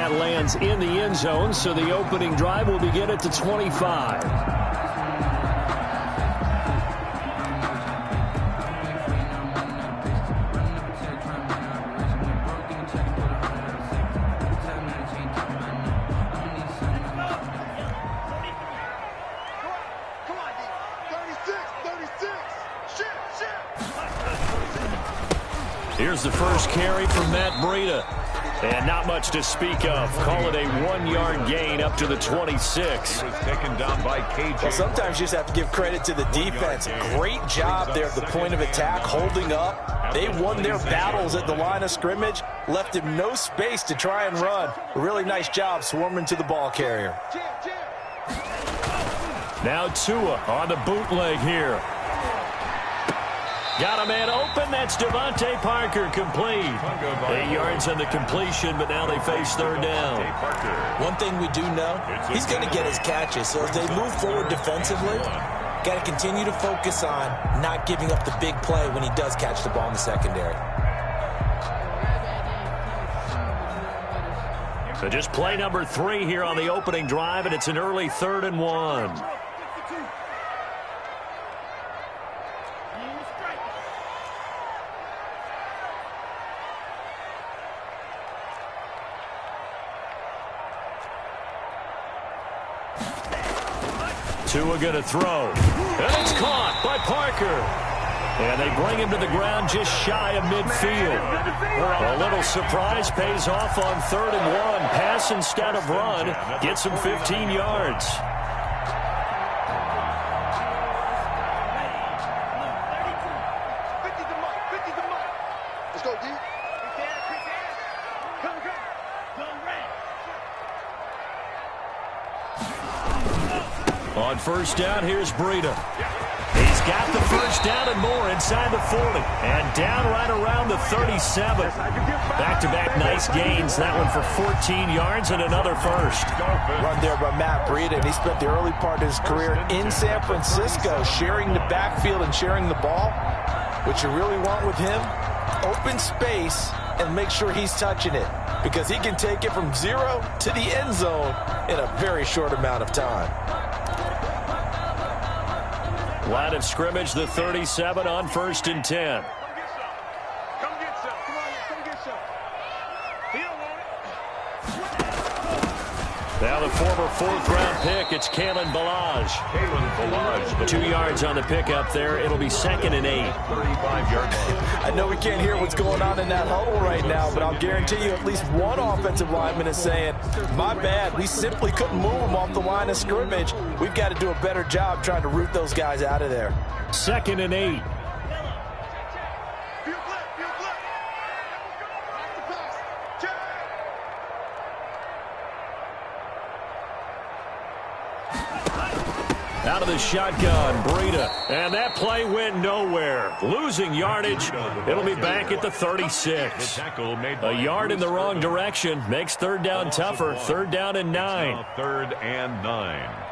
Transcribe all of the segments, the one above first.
that lands in the end zone, so the opening drive will begin at the 25. Here's the first carry from Matt Breida. And not much to speak of. Call it a 1-yard gain up to the 26. He was taken down by KJ. Well, sometimes you just have to give credit to the defense. Great job there at the point of attack, holding up. They won their battles at the line of scrimmage, left him no space to try and run. A really nice job swarming to the ball carrier. Now Tua on the bootleg here. Got a man open. That's Devontae Parker, complete. 8 yards on the completion, but now they face third down. One thing we do know, he's going to get his catches. So as they move forward defensively, got to continue to focus on not giving up the big play when he does catch the ball in the secondary. So just play number 3 here on the opening drive, and it's an early 3rd and 1. Tua going to throw. And it's caught by Parker. And they bring him to the ground just shy of midfield. A little surprise pays off on 3rd and 1. Pass instead of run. Gets him 15 yards. On first down, here's Breida. He's got the first down and more inside the 40. And down right around the 37. Back-to-back nice gains. That one for 14 yards and another first. Run there by Matt Breida, and he spent the early part of his career in San Francisco sharing the backfield and sharing the ball. What you really want with him, open space and make sure he's touching it, because he can take it from 0 to the end zone in a very short amount of time. Line of scrimmage, the 37 on 1st and 10. Now the former 4th-round pick, it's Kalen Ballage. 2 yards on the pickup there. It'll be 2nd and 8. 35-yard line. I know we can't hear what's going on in that huddle right now, but I'll guarantee you at least one offensive lineman is saying, my bad, we simply couldn't move them off the line of scrimmage. We've got to do a better job trying to root those guys out of there. 2nd and 8. Out of the shotgun, Breida. And that play went nowhere. Losing yardage. It'll be back at the 36. A yard in the wrong direction makes 3rd down tougher. 3rd down and 9. 3rd and 9.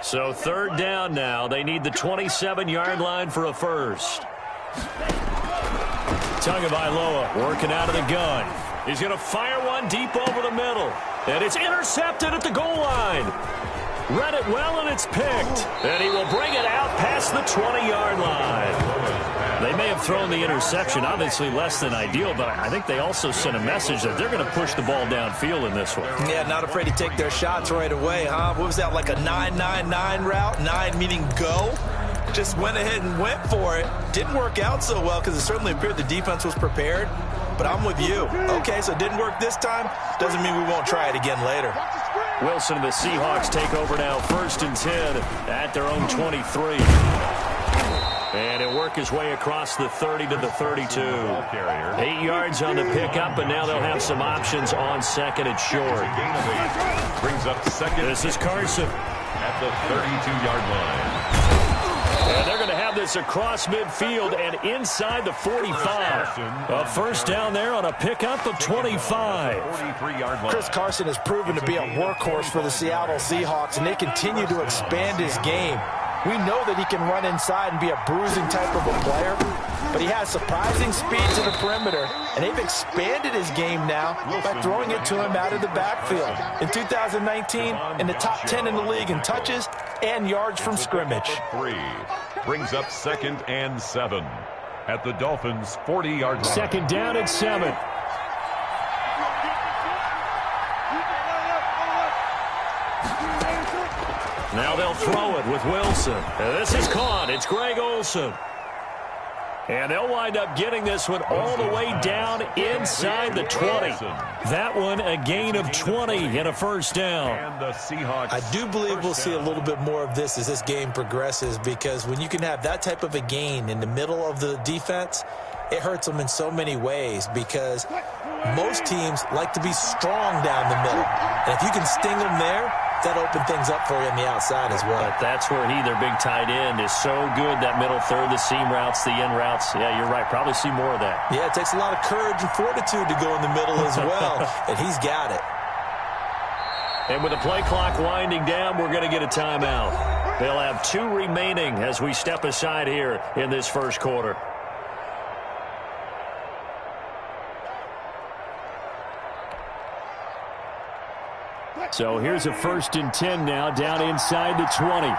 So 3rd down now. They need the 27-yard line for a first. Tagovailoa working out of the gun. He's going to fire one deep over the middle. And it's intercepted at the goal line. Read it well, and it's picked. And he will bring it out past the 20-yard line. They may have thrown the interception, obviously less than ideal, but I think they also sent a message that they're going to push the ball downfield in this one. Yeah, not afraid to take their shots right away, huh? What was that, like a 9-9-9 route? 9 meaning go? Just went ahead and went for it. Didn't work out so well because it certainly appeared the defense was prepared. But I'm with you. Okay, so it didn't work this time. Doesn't mean we won't try it again later. Wilson and the Seahawks take over now, 1st and 10 at their own 23. And he'll work his way across the 30 to the 32. 8 yards on the pickup, and now they'll have some options on 2nd and short. Brings up 2nd. This is Carson. At the 32-yard line. And they're going to have have this across midfield and inside the 45. A first down there on a pickup of 25. Chris Carson has proven to be a workhorse for the Seattle Seahawks, and they continue to expand his game. We know that he can run inside and be a bruising type of a player, but he has surprising speed to the perimeter, and they've expanded his game now by throwing it to him out of the backfield. In 2019, in the top 10 in the league in touches and yards from scrimmage. Brings up 2nd and 7 at the Dolphins' 40-yard line. Second down and 7. Now they'll throw it with Wilson. This is caught. It's Greg Olsen. And they'll wind up getting this one all the way down inside the 20. That one a gain of 20 and a first down. And the Seahawks. I do believe we'll see a little bit more of this as this game progresses, because when you can have that type of a gain in the middle of the defense, it hurts them in so many ways, because most teams like to be strong down the middle. And if you can sting them there, that open things up for you on the outside as well. But that's where their big tight end, is so good. That middle third, the seam routes, the in routes. Yeah, you're right. Probably see more of that. Yeah, it takes a lot of courage and fortitude to go in the middle as well. And he's got it. And with the play clock winding down, we're going to get a timeout. They'll have 2 remaining as we step aside here in this first quarter. So here's a 1st and 10 now, down inside the 20.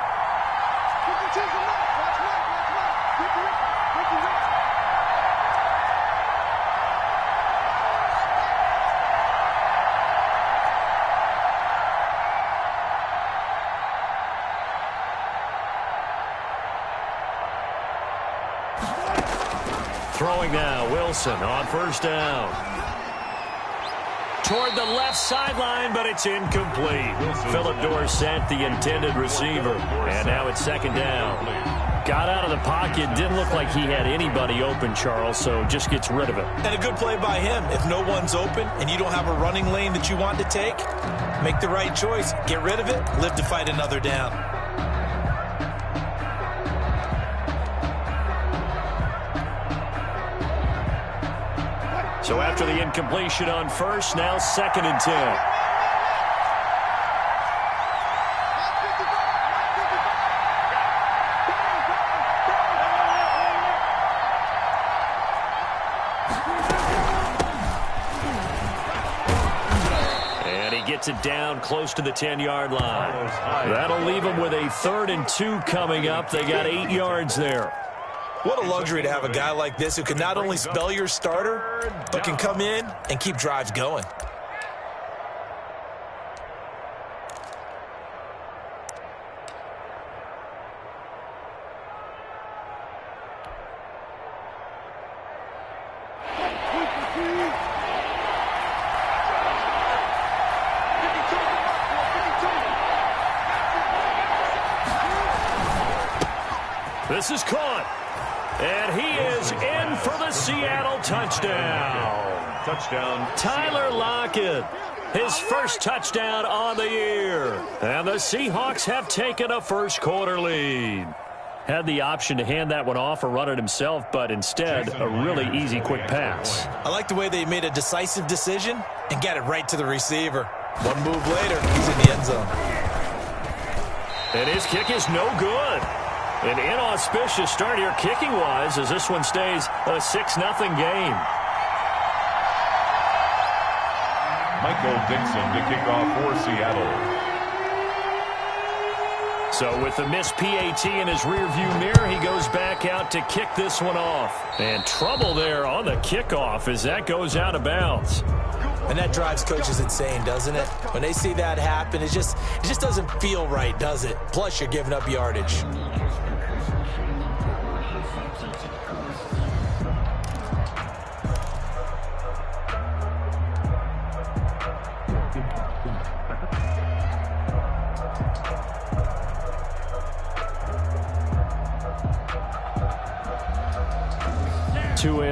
Throwing now, Wilson on first down. Toward the left sideline, but it's incomplete. Philip Dorsett, the intended receiver. And now it's 2nd down. Got out of the pocket. Didn't look like he had anybody open, Charles, so just gets rid of it. And a good play by him. If no one's open and you don't have a running lane that you want to take, make the right choice. Get rid of it. Live to fight another down. So after the incompletion on first, now 2nd and 10. And he gets it down close to the 10-yard line. That'll leave him with a 3rd and 2 coming up. They got 8 yards there. What a luxury to have a guy like this who can not only spell your starter, but can come in and keep drives going. This is caught. And he is in for the Seattle touchdown. Touchdown. Tyler Lockett, his first touchdown on the year. And the Seahawks have taken a first quarter lead. Had the option to hand that one off or run it himself, but instead a really easy quick pass. I like the way they made a decisive decision and got it right to the receiver. One move later, he's in the end zone. And his kick is no good. An inauspicious start here kicking-wise as this one stays a 6-0 game. Michael Dixon to kick off for Seattle. So with the missed PAT in his rearview mirror, he goes back out to kick this one off. And trouble there on the kickoff as that goes out of bounds. And that drives coaches insane, doesn't it? When they see that happen, it just doesn't feel right, does it? Plus, you're giving up yardage.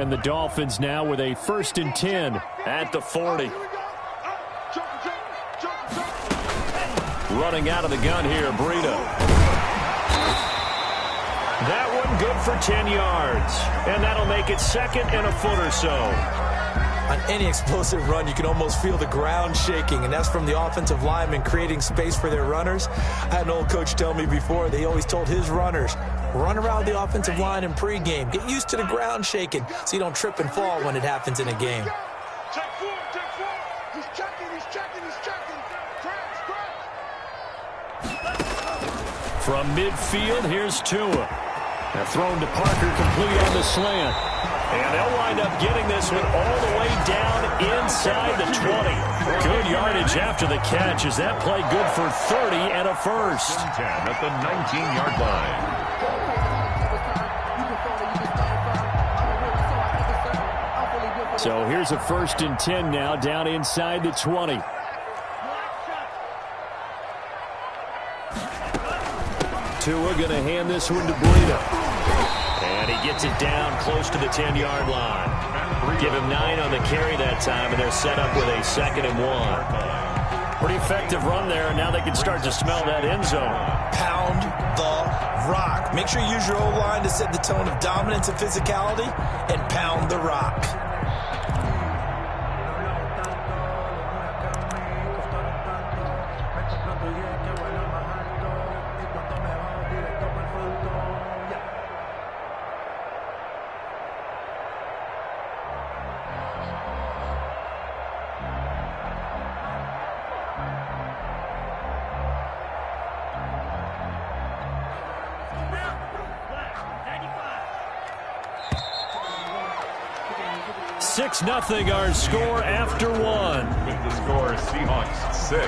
And the Dolphins now with a 1st and 10 at the 40. Running out of the gun here, Breida. That one good for 10 yards. And that'll make it 2nd and a foot or so. On any explosive run, you can almost feel the ground shaking, and that's from the offensive linemen creating space for their runners. I had an old coach tell me before, they always told his runners, run around the offensive line in pregame. Get used to the ground shaking so you don't trip and fall when it happens in a game. Check four. He's checking. From midfield, here's Tua. They're thrown to Parker, complete on the slant. And they'll wind up getting this one all the way down inside the 20. Good yardage after the catch. Is that play good for 30 and a first? 10 at the 19-yard line. So here's a 1st and 10 now, down inside the 20. Tua going to hand this one to Breida. And he gets it down close to the 10-yard line. Give him 9 on the carry that time, and they're set up with a 2nd and 1. Pretty effective run there, and now they can start to smell that end zone. Pound the rock. Make sure you use your O-line to set the tone of dominance and physicality, and pound the rock. Nothing our score after one. With the score, Seahawks 6,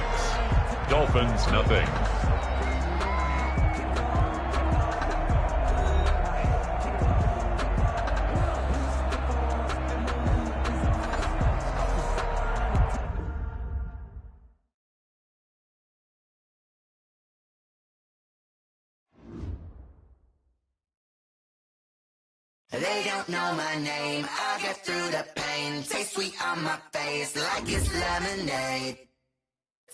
Dolphins nothing. They don't know my name, I get through the pain. Taste sweet on my face like it's lemonade.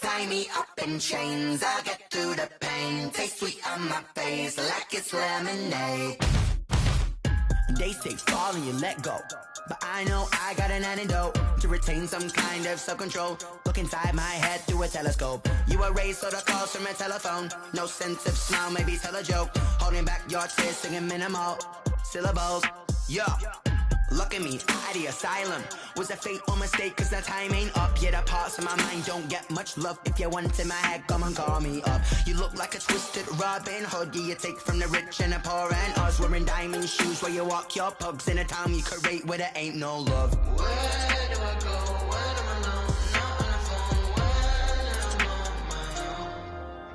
Tie me up in chains, I get through the pain. Taste sweet on my face like it's lemonade. They say fall and you let go, but I know I got an antidote to retain some kind of self-control. Look inside my head through a telescope. You erase all the calls from a telephone. No sense of smile, maybe tell a joke. Holding back your tears, singing minimal syllables. Yeah, look at me, out the asylum. Was a fate or mistake, cause the time ain't up. Yeah, the parts of my mind don't get much love. If you want in my head, come and call me up. You look like a twisted Robin Hood. Yeah, you take from the rich and the poor and us. Wearing diamond shoes where you walk your pugs in a town you create where there ain't no love. Where do I go? When am I alone? Not on the phone. When I'm on my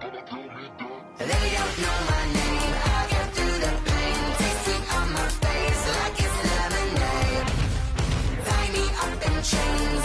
own. They don't know my name. I get through the pain. Taste sweet on my face like it's lemonade. Tie me up in chains.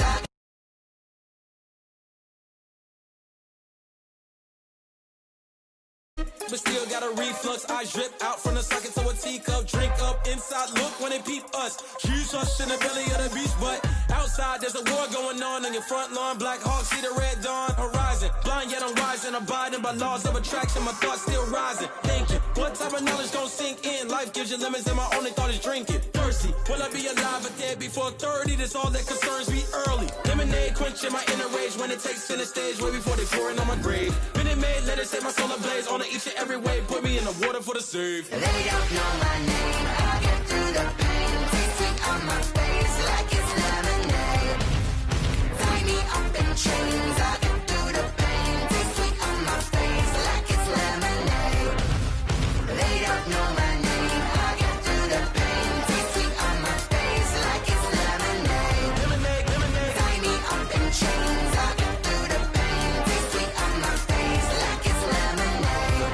But still got a reflux. I drip out from the socket to a teacup. Drink up inside, look when they peep us. Choose us in the belly of the beast, but outside there's a war going on your front lawn. Black Hawk, see the red dawn horizon. Blind yet I'm rising, abiding by laws of attraction. My thoughts still rising, thinking what type of knowledge don't sink in? Life gives you lemons and my only thought is drinking. Thirsty, will I be alive or dead before 30? That's all that concerns me early. Lemonade quenching my inner rage when it takes center stage way before they pouring on my grave. Minute Maid, let it set my soul ablaze on each and every way. Put me in the water for the save. They don't know my name. I get through the pain. Taste sweet on my face like it's lemonade. Tie me up in chains. I get through the pain. Taste sweet on my face like it's lemonade. They don't know my name. I get through the pain. Taste sweet on my face like it's lemonade. Lemonade, lemonade. Tie me up in chains. I get through the pain. Taste sweet on my face like it's lemonade.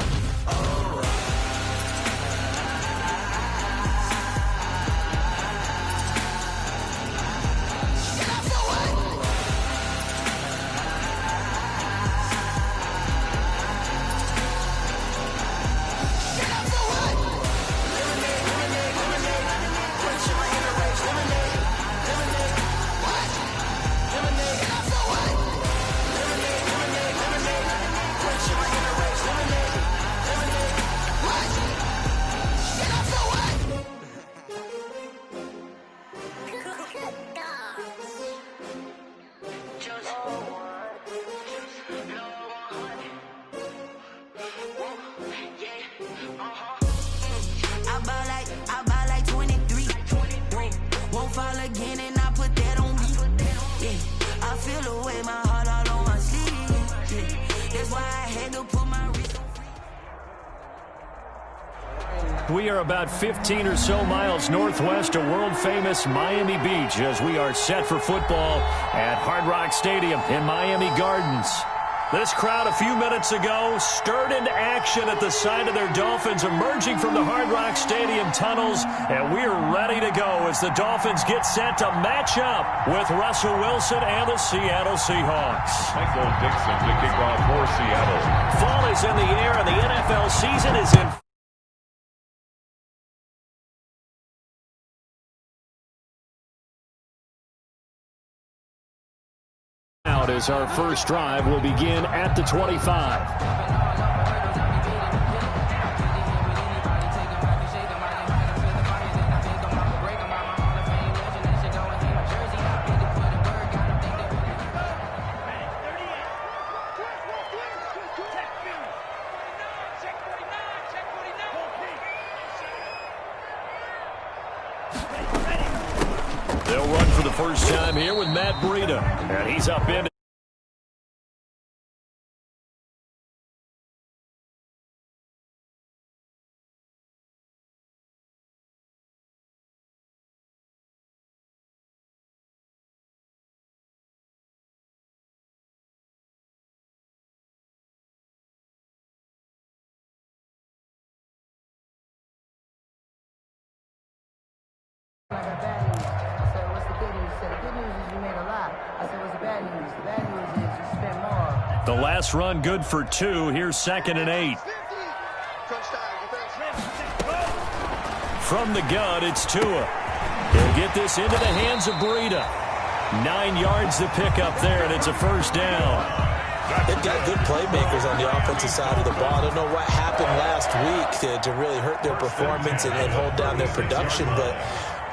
We are about 15 or so miles northwest of world-famous Miami Beach as we are set for football at Hard Rock Stadium in Miami Gardens. This crowd a few minutes ago stirred into action at the sight of their Dolphins emerging from the Hard Rock Stadium tunnels, and we're ready to go as the Dolphins get set to match up with Russell Wilson and the Seattle Seahawks. Michael Dixon to kick off for Seattle. Fall is in the air and the NFL season is in. As our first drive will begin at the 25. They'll run for the first time here with Matt Breida, and he's up in. I got bad news. I said, what's the good news? He said, the good news is you made a lot. I said, what's the bad news? The bad news is you spent more. The last run good for 2. Here's 2nd and 8. From the gun, it's Tua. He'll get this into the hands of Breida. 9 yards to pick up there, and it's a first down. They've got good playmakers on the offensive side of the ball. I don't know what happened last week to really hurt their performance and hold down their production, but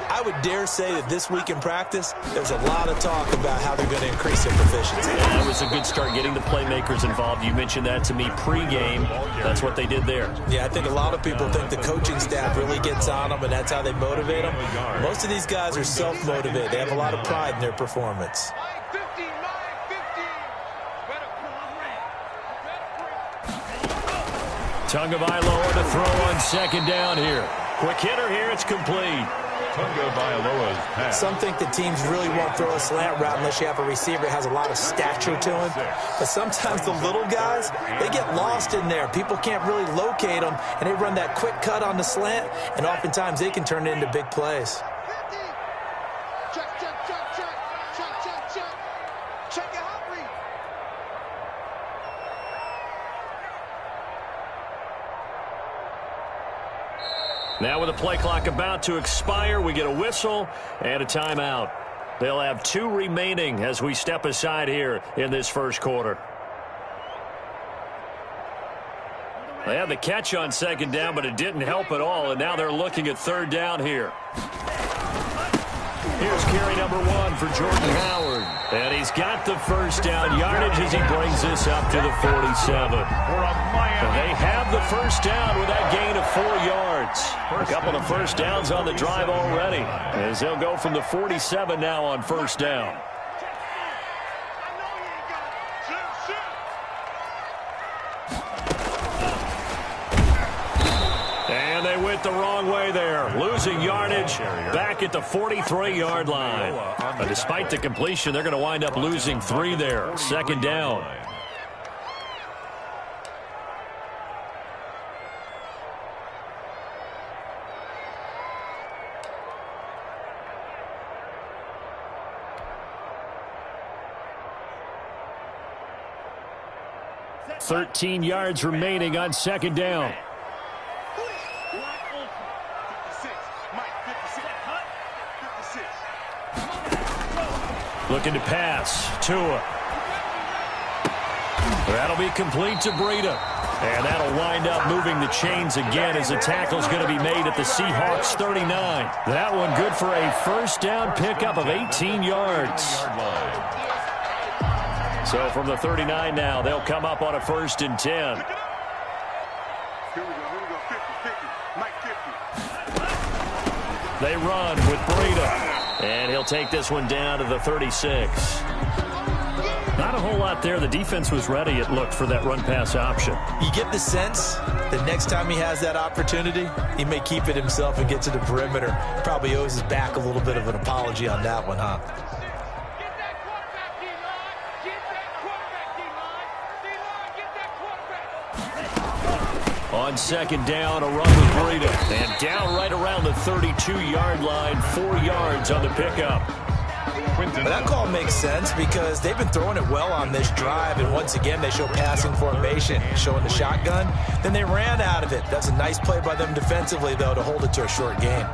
I would dare say that this week in practice, there's a lot of talk about how they're going to increase their proficiency. Yeah, it was a good start getting the playmakers involved. You mentioned that to me pregame. That's what they did there. Yeah, I think a lot of people think the coaching staff really gets on them, and that's how they motivate them. Most of these guys are self-motivated. They have a lot of pride in their performance. Tagovailoa to throw on 2nd down here. Quick hitter here. It's complete. Tagovailoa's pass. Some think the teams really won't throw a slant route unless you have a receiver that has a lot of stature to him. But sometimes the little guys, they get lost in there. People can't really locate them, and they run that quick cut on the slant, and oftentimes they can turn it into big plays. Now with the play clock about to expire, we get a whistle and a timeout. They'll have 2 remaining as we step aside here in this first quarter. They had the catch on 2nd down, but it didn't help at all, and now they're looking at 3rd down here. Here's carry number 1 for Jordan Howard. And he's got the first down yardage as he brings this up to the 47. They have the first down with that gain of 4 yards. A couple of first downs on the drive already, as they'll go from the 47 now on first down. And they went the wrong way there, losing yardage back at the 43-yard line. But despite the completion, they're going to wind up losing 3 there. 2nd down. $13 yards remaining on 2nd down. Looking to pass. Tua. That'll be complete to Breida. And that'll wind up moving the chains again as the tackle's going to be made at the Seahawks 39. That one good for a first down pickup of 18 yards. So from the 39 now, they'll come up on a 1st and 10. They run with Breida. And he'll take this one down to the 36. Not a whole lot there. The defense was ready, it looked, for that run-pass option. You get the sense that next time he has that opportunity, he may keep it himself and get to the perimeter. Probably owes his back a little bit of an apology on that one, huh? On second down, a run with Breida. And down right around the 32-yard line, 4 yards on the pickup. But that call makes sense because they've been throwing it well on this drive, and once again they show passing formation, showing the shotgun. Then they ran out of it. That's a nice play by them defensively, though, to hold it to a short game.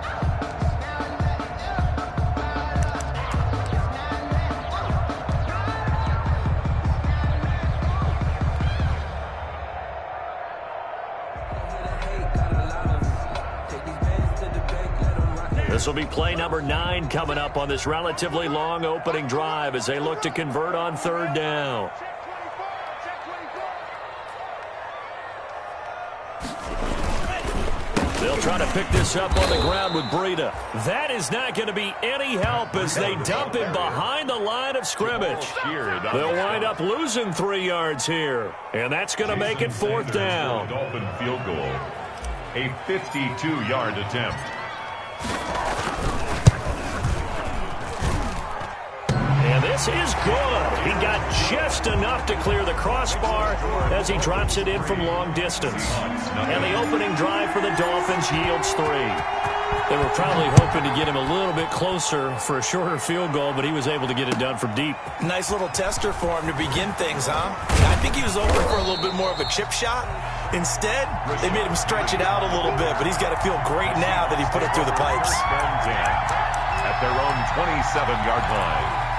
This will be play number 9 coming up on this relatively long opening drive as they look to convert on third down. They'll try to pick this up on the ground with Breida. That is not going to be any help as they dump him behind the line of scrimmage. They'll wind up losing 3 yards here, and that's going to make it fourth down. Dolphin field goal. A 52-yard attempt. And this is good. He got just enough to clear the crossbar as he drops it in from long distance. And the opening drive for the Dolphins yields 3. They were probably hoping to get him a little bit closer for a shorter field goal, but he was able to get it done from deep. Nice little tester for him to begin things, huh? I think he was open for a little bit more of a chip shot. Instead, they made him stretch it out a little bit, but he's got to feel great now that he put it through the pipes. At their own 27-yard line.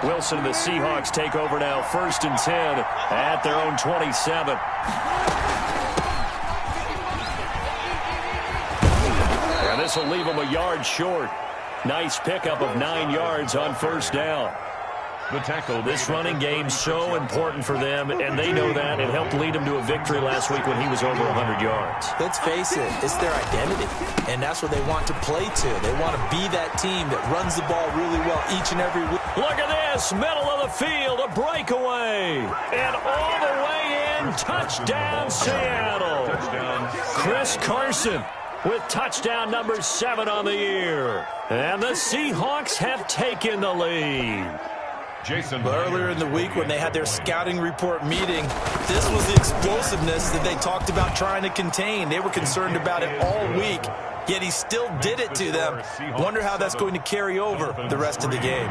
Wilson and the Seahawks take over now, 1st and 10 at their own 27. And this will leave them a yard short. Nice pickup of 9 yards on first down. The tackle. This running game so important for them, and they know that. It helped lead them to a victory last week when he was over 100 yards. Let's face it, it's their identity, and that's what they want to play to. They want to be that team that runs the ball really well each and every week. Look at this, middle of the field, a breakaway, and all the way in, touchdown Seattle. Chris Carson with touchdown number 7 on the year. And the Seahawks have taken the lead. But earlier in the week when they had their scouting report meeting, this was the explosiveness that they talked about trying to contain. They were concerned about it all week, yet he still did it to them. Wonder how that's going to carry over the rest of the game.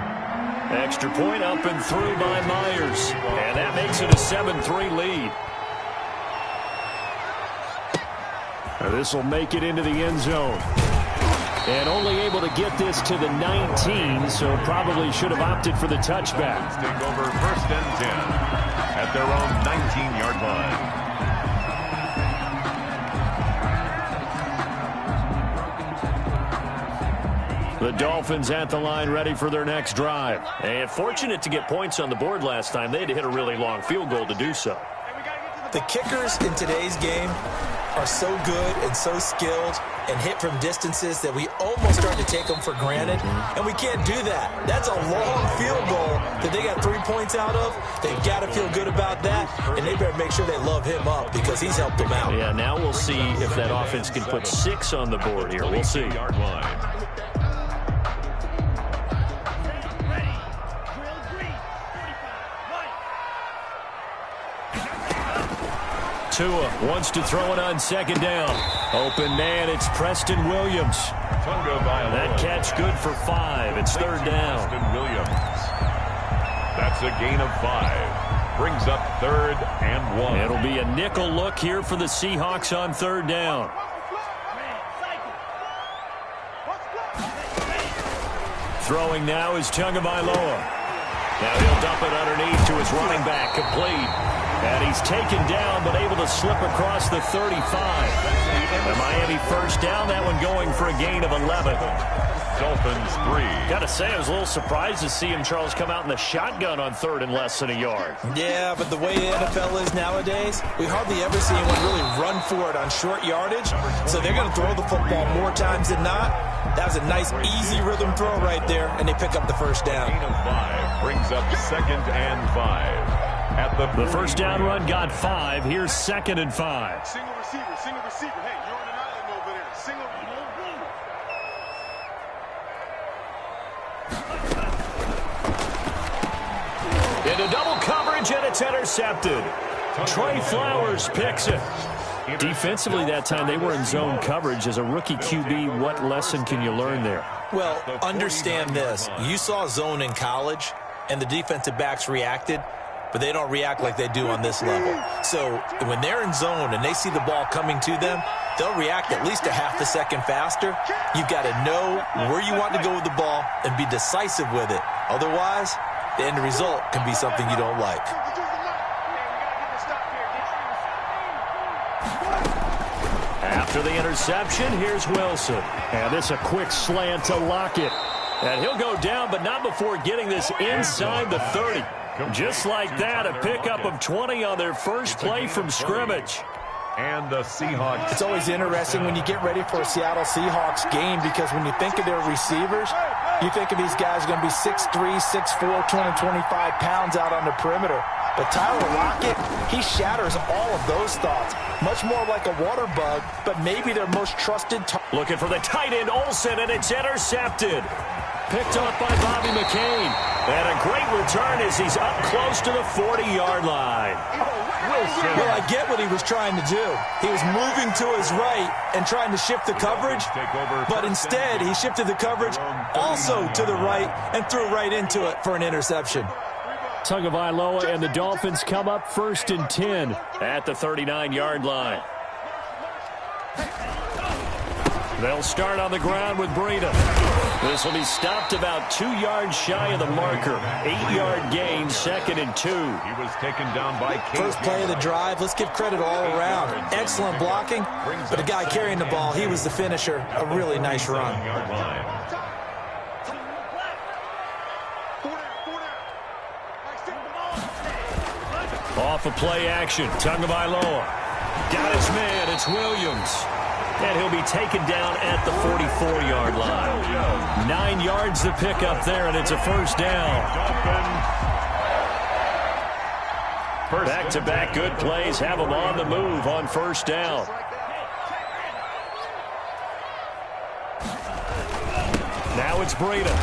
Extra point up and through by Myers, and that makes it a 7-3 lead. This will make it into the end zone. And only able to get this to the 19, so probably should have opted for the touchback. Take over 1st and 10 at their own 19-yard line. The Dolphins at the line ready for their next drive. And fortunate to get points on the board last time. They had to hit a really long field goal to do so. The kickers in today's game are so good and so skilled and hit from distances that we almost start to take them for granted, and we can't do that. That's a long field goal that they got 3 points out of. They've got to feel good about that, and they better make sure they love him up because he's helped them out. Yeah, now we'll see if that offense can put 6 on the board here. We'll see. Yard line. Tua wants to throw it on second down. Open man, it's Preston Williams. That catch good for 5. It's third down. Preston Williams. That's a gain of 5. Brings up 3rd and 1. It'll be a nickel look here for the Seahawks on third down. Throwing now is Tagovailoa. Now he'll dump it underneath to his running back, complete. And he's taken down, but able to slip across the 35. The Miami first down, that one going for a gain of 11. Dolphins 3. Got to say, I was a little surprised to see him, Charles, come out in the shotgun on 3rd and less than a yard. Yeah, but the way the NFL is nowadays, we hardly ever see anyone really run for it on short yardage. So they're going to throw the football more times than not. That was a nice, easy rhythm throw right there, and they pick up the first down. Gain of 5 brings up 2nd and 5. At the first down run got 5. Here's 2nd and 5. Single receiver, single receiver. Hey, you're on an island over there. Single. Into double coverage, and it's intercepted. Trey Flowers picks it. Defensively that time, they were in zone coverage. As a rookie QB, what lesson can you learn there? Well, understand this. You saw zone in college, and the defensive backs reacted, but they don't react like they do on this level. So when they're in zone and they see the ball coming to them, they'll react at least a half a second faster. You've got to know where you want to go with the ball and be decisive with it. Otherwise, the end result can be something you don't like. After the interception, here's Wilson. And this a quick slant to Lockett. And he'll go down, but not before getting this inside the 30. Just like that, a pickup of 20 on their first play from scrimmage. And the Seahawks. It's always interesting when you get ready for a Seattle Seahawks game, because when you think of their receivers, you think of these guys going to be 6'3", 6'4", 225 pounds out on the perimeter. But Tyler Lockett, he shatters all of those thoughts. Much more like a water bug, but maybe their most trusted target. Looking for the tight end, Olsen, and it's intercepted. Picked off by Bobby McCain. And a great return as he's up close to the 40-yard line. Well, I get what he was trying to do. He was moving to his right and trying to shift the coverage, but instead he shifted the coverage also to the right and threw right into it for an interception. Tagovailoa and the Dolphins come up 1st and 10 at the 39-yard line. They'll start on the ground with Breida. This will be stopped about 2 yards shy of the marker. 8-yard gain, 2nd and 2. He was taken down by Cade. First play of the drive. Let's give credit all around. Excellent blocking, but the guy carrying the ball, he was the finisher. A really nice run. Off of play action, Tagovailoa. Got his man, it's Williams. And he'll be taken down at the 44-yard line. 9 yards to pick up there, and it's a first down. Back-to-back good plays have them on the move on first down. Now it's Breida.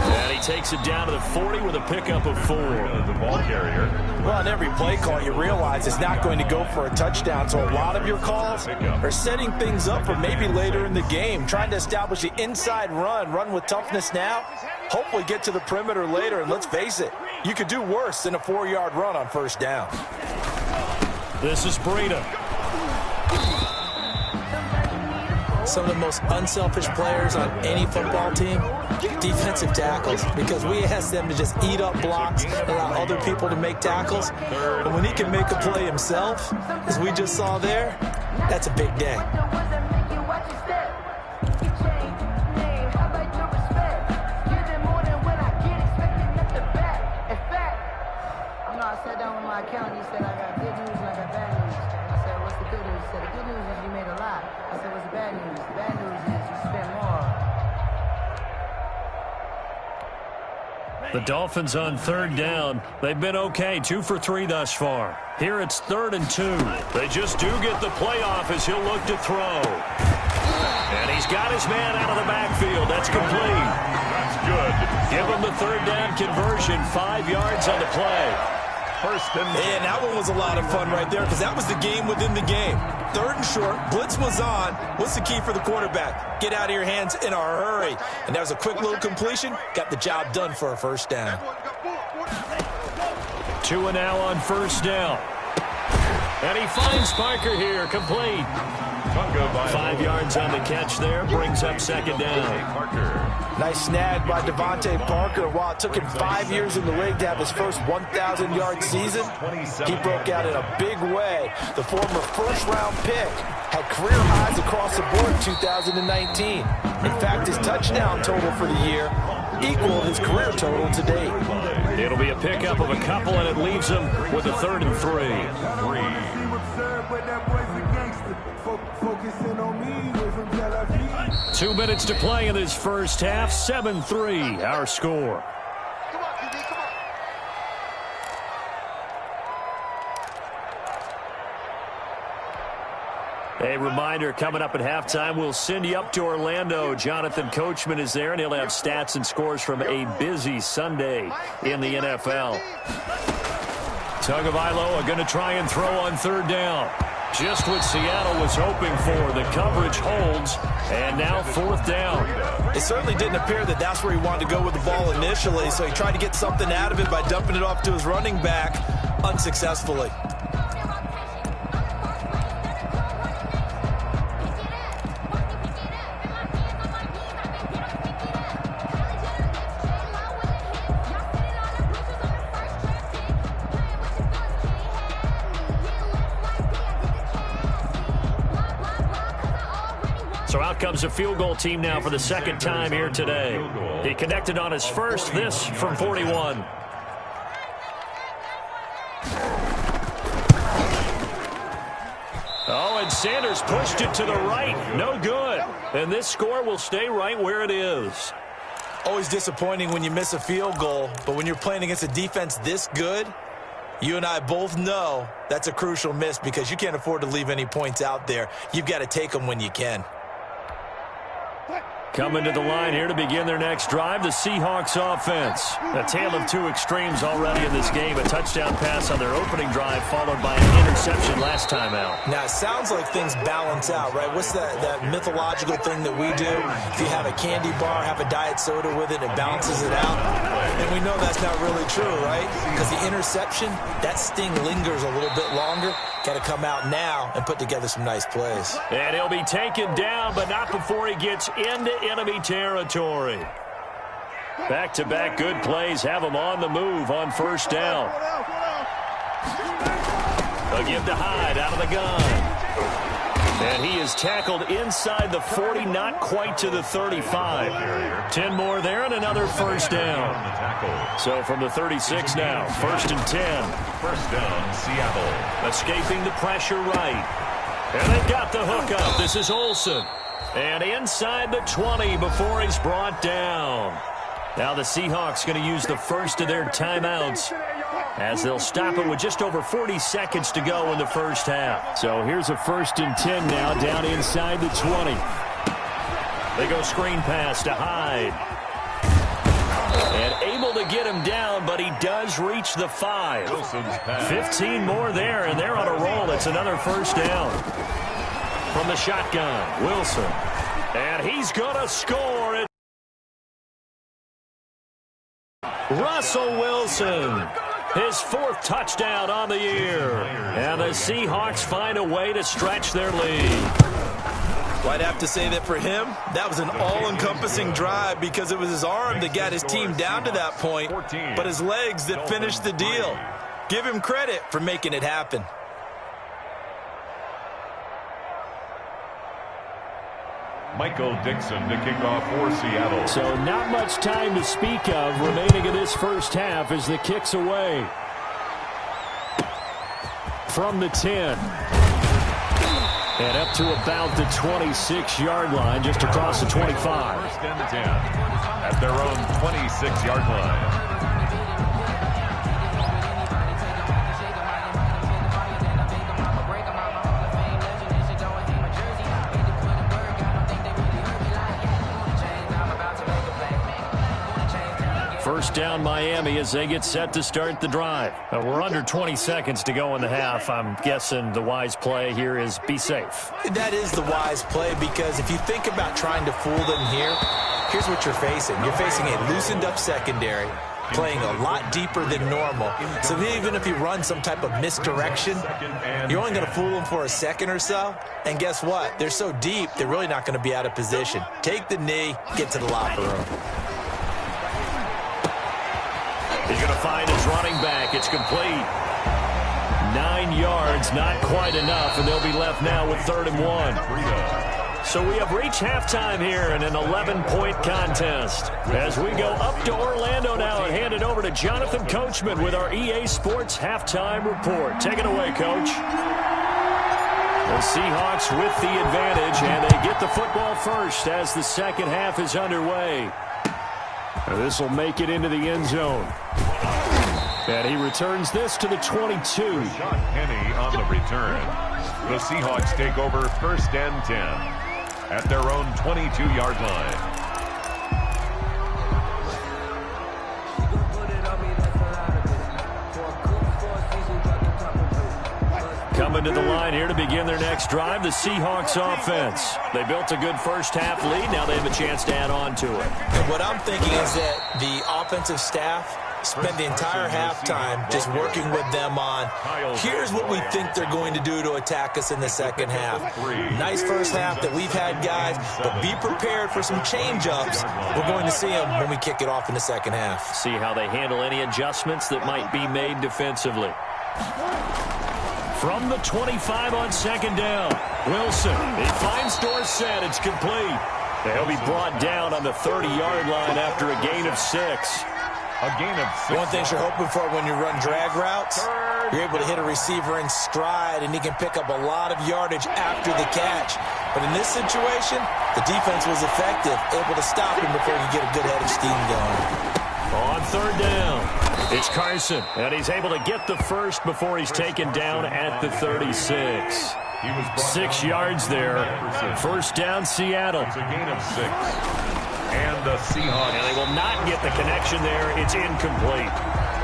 And he takes it down to the 40 with a pickup of 4. The ball carrier. Well, on every play call, you realize it's not going to go for a touchdown. So a lot of your calls are setting things up for maybe later in the game, trying to establish the inside run with toughness now, hopefully get to the perimeter later. And let's face it, you could do worse than a 4-yard run on first down. This is Breida. Some of the most unselfish players on any football team, defensive tackles, because we ask them to just eat up blocks, allow other people to make tackles. But when he can make a play himself, as we just saw there, that's a big day. I sat down with my accountant. He said, I got good news and I got bad news. I said, what's the good news? He said, the good news is you made a lot. I said, what's the bad news? The bad news is you spent more. The Dolphins on 3rd down. They've been okay, 2 for 3 thus far. Here it's 3rd and 2. They just do get the playoff as he'll look to throw. And he's got his man out of the backfield. That's complete. That's good. Give him the 3rd down conversion, 5 yards on the play. And that one was a lot of fun right there, because that was the game within the game. 3rd and short, blitz was on. What's the key for the quarterback? Get out of your hands in a hurry. And that was a quick little completion. Got the job done for a first down. 2 now on first down. And he finds Parker here, complete. 5 yards on the catch there, brings up 2nd down. Nice snag by Devontae Parker. While it took him 5 years in the league to have his first 1,000-yard season, he broke out in a big way. The former first-round pick had career highs across the board in 2019. In fact, his touchdown total for the year equaled his career total to date. It'll be a pickup of a couple, and it leaves him with a 3rd and 3. 2 minutes to play in this first half. 7-3, our score. A reminder, coming up at halftime, we'll send you up to Orlando. Jonathan Coachman is there, and he'll have stats and scores from a busy Sunday in the NFL. Tagovailoa going to try and throw on 3rd down. Just what Seattle was hoping for. The coverage holds, and now 4th down. It certainly didn't appear that that's where he wanted to go with the ball initially, so he tried to get something out of it by dumping it off to his running back unsuccessfully. So out comes a field goal team now for the 2nd time here today. He connected on his first, this from 41. Oh, and Sanders pushed it to the right. No good. And this score will stay right where it is. Always disappointing when you miss a field goal, but when you're playing against a defense this good, you and I both know that's a crucial miss because you can't afford to leave any points out there. You've got to take them when you can. Coming to the line here to begin their next drive, the Seahawks offense. A tale of 2 extremes already in this game. A touchdown pass on their opening drive, followed by an interception last time out. Now, it sounds like things balance out, right? What's that mythological thing that we do? If you have a candy bar, have a diet soda with it, it balances it out. And we know that's not really true, right? Because the interception, that sting lingers a little bit longer. Got to come out now and put together some nice plays. And he'll be taken down, but not before he gets into enemy territory. Back-to-back good plays have him on the move on 1st down. They'll give to Hyde out of the gun. And he is tackled inside the 40, not quite to the 35. 10 more there and another 1st down. So from the 36 now, 1st and 10. 1st down, Seattle. Escaping the pressure right. And they've got the hook up. This is Olsen. And inside the 20 before he's brought down. Now the Seahawks going to use the first of their timeouts as they'll stop it with just over 40 seconds to go in the first half. So here's a 1st and 10 now down inside the 20. They go screen pass to Hyde. And able to get him down, but he does reach the 5. 15 more there, and they're on a roll. It's another 1st down. From the shotgun, Wilson. And he's going to score it. Russell Wilson, his 4th touchdown on the year. And the Seahawks find a way to stretch their lead. Well, I'd have to say that for him, that was an all-encompassing drive because it was his arm that got his team down to that point, but his legs that finished the deal. Give him credit for making it happen. Michael Dixon to kick off for Seattle. So not much time to speak of remaining in this first half as the kick's away. From the 10. And up to about the 26-yard line, just across the 25. 1st and 10 at their own 26-yard line. First down Miami as they get set to start the drive. We're under 20 seconds to go in the half. I'm guessing the wise play here is be safe. That is the wise play because if you think about trying to fool them here, here's what you're facing. You're facing a loosened up secondary, playing a lot deeper than normal. So even if you run some type of misdirection, you're only going to fool them for a second or so. And guess what? They're so deep, they're really not going to be out of position. Take the knee, get to the locker room. He's going to find his running back. It's complete. 9 yards, not quite enough, and they'll be left now with 3rd and 1. So we have reached halftime here in an 11-point contest. As we go up to Orlando now and hand it over to Jonathan Coachman with our EA Sports Halftime Report. Take it away, Coach. The Seahawks with the advantage, and they get the football first as the second half is underway. This will make it into the end zone. And he returns this to the 22. Sean Penny on the return. The Seahawks take over 1st and 10 at their own 22-yard line. Coming to the line here to begin their next drive, the Seahawks offense. They built a good first half lead. Now they have a chance to add on to it. And what I'm thinking is that the offensive staff spent the entire halftime just working with them on, here's what we think they're going to do to attack us in the second half. Nice first half that we've had, guys, but be prepared for some change-ups. We're going to see them when we kick it off in the second half. See how they handle any adjustments that might be made defensively. From the 25 on 2nd down, Wilson. He finds Dorsett. It's complete. They'll be brought down on the 30-yard line after a gain of 6. A gain of 6. One thing you're hoping for when you run drag routes, you're able to hit a receiver in stride, and he can pick up a lot of yardage after the catch. But in this situation, the defense was effective, able to stop him before he could get a good head of steam going. On 3rd down, it's Carson, and he's able to get the first before he's taken down at the 36. 6 yards there. 1st down, Seattle. It's a gain of 6. And the Seahawks. And they will not get the connection there. It's incomplete.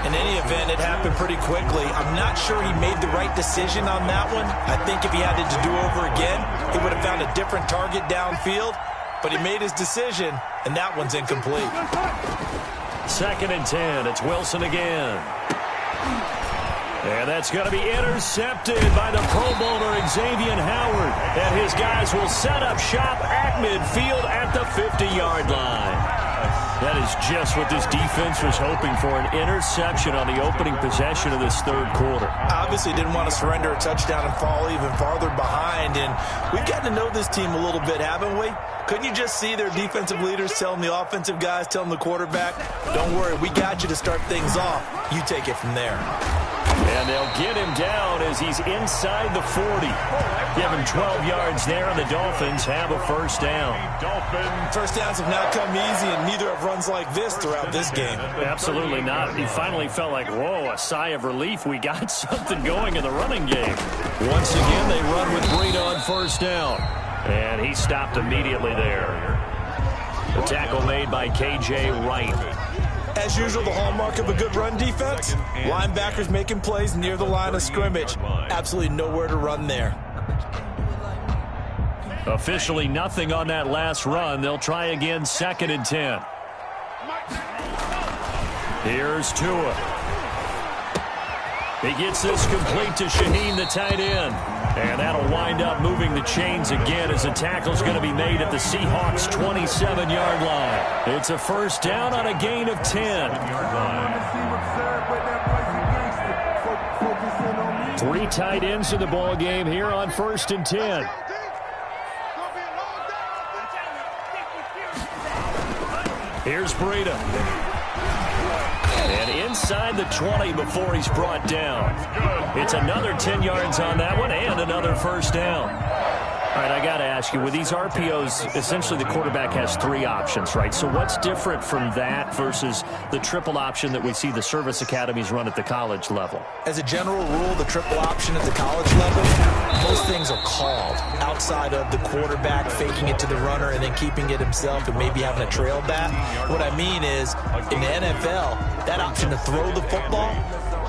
In any event, it happened pretty quickly. I'm not sure he made the right decision on that one. I think if he had it to do over again, he would have found a different target downfield. But he made his decision, and that one's incomplete. 2nd and 10. It's Wilson again. And that's going to be intercepted by the Pro Bowler Xavier Howard. And his guys will set up shop at midfield at the 50-yard line. That is just what this defense was hoping for, an interception on the opening possession of this 3rd quarter. Obviously didn't want to surrender a touchdown and fall even farther behind. And we've gotten to know this team a little bit, haven't we? Couldn't you just see their defensive leaders telling the offensive guys, telling the quarterback, don't worry, we got you to start things off. You take it from there. And they'll get him down as he's inside the 40. Give him 12 yards there, and the Dolphins have a 1st down. First downs have not come easy, and neither have runs like this throughout this game. Absolutely not. He finally felt like, whoa, a sigh of relief. We got something going in the running game. Once again, they run with Breida on 1st down. And he stopped immediately there. The tackle made by K.J. Wright. As usual, the hallmark of a good run defense, linebackers making plays near the line of scrimmage. Absolutely nowhere to run there. Officially nothing on that last run. They'll try again 2nd and 10. Here's Tua. He gets this complete to Shaheen, the tight end. And that'll wind up moving the chains again as the tackle's going to be made at the Seahawks' 27-yard line. It's a 1st down on a gain of 10. 3 tight ends in the ball game here on 1st and 10. Here's Breida. And inside the 20 before he's brought down. It's another 10 yards on that one and another 1st down. All right, I got to ask you, with these RPOs, essentially the quarterback has 3 options, right? So what's different from that versus the triple option that we see the service academies run at the college level? As a general rule, the triple option at the college level, most things are called outside of the quarterback faking it to the runner and then keeping it himself and maybe having a trail back. What I mean is, in the NFL, that option to throw the football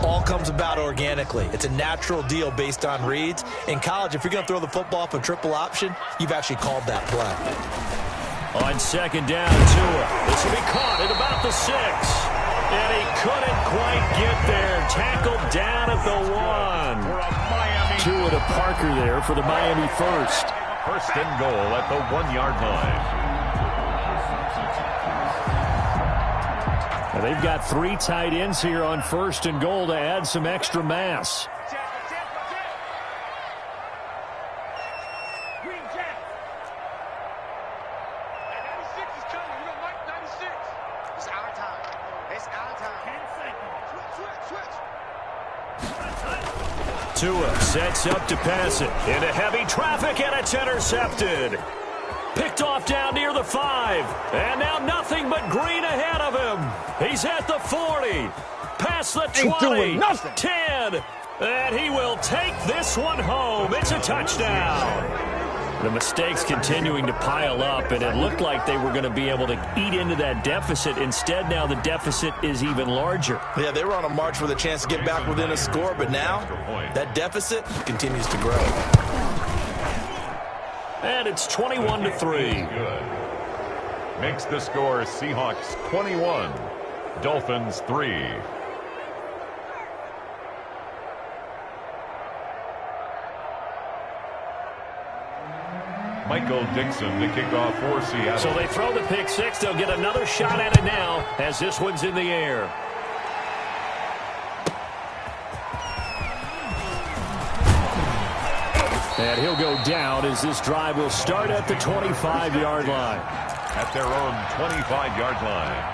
all comes about organically. It's a natural deal based on reads. In college, if you're going to throw the football off a triple option, you've actually called that play. On 2nd down, Tua. This will be caught at about the 6. And he couldn't quite get there. Tackled down at the 1. Tua to Parker there for the Miami 1st. 1st and goal at the 1-yard line. Now they've got 3 tight ends here on 1st and goal to add some extra mass. Tua sets up to pass it into heavy traffic, and it's intercepted. Picked off down near the 5. And now nothing but green ahead of him. He's at the 40. Past the 20. 10. And he will take this one home. It's a touchdown. The mistakes continuing to pile up, and it looked like they were going to be able to eat into that deficit. Instead, now the deficit is even larger. Yeah, they were on a march with a chance to get back within a score, but now that deficit continues to grow. And it's 21-3. Good. Makes the score Seahawks 21, Dolphins 3. Michael Dixon to kick off for Seattle. So they throw the pick six. They'll get another shot at it now as this one's in the air. And he'll go down as this drive will start at the 25-yard line. At their own 25-yard line.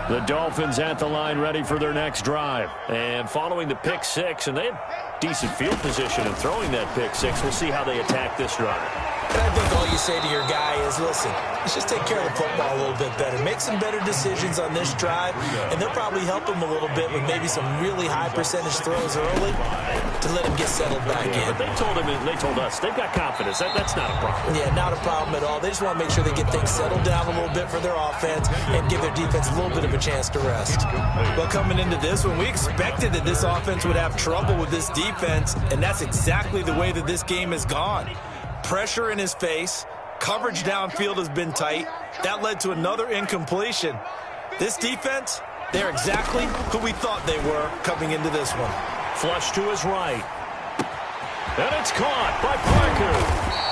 The Dolphins at the line ready for their next drive. And following the pick six, and they had decent field position in throwing that pick six. We'll see how they attack this drive. And I think all you say to your guy is, listen, let's just take care of the football a little bit better. Make some better decisions on this drive, and they'll probably help him a little bit with maybe some really high percentage throws early to let him get settled back in. But they told him, and they told us, they've got confidence. That's not a problem. Yeah, not a problem at all. They just want to make sure they get things settled down a little bit for their offense and give their defense a little bit of a chance to rest. Well, coming into this one, we expected that this offense would have trouble with this defense, and that's exactly the way that this game has gone. Pressure in his face. Coverage downfield has been tight. That led to another incompletion. This defense, they're exactly who we thought they were coming into this one. Flush to his right. And it's caught by Parker.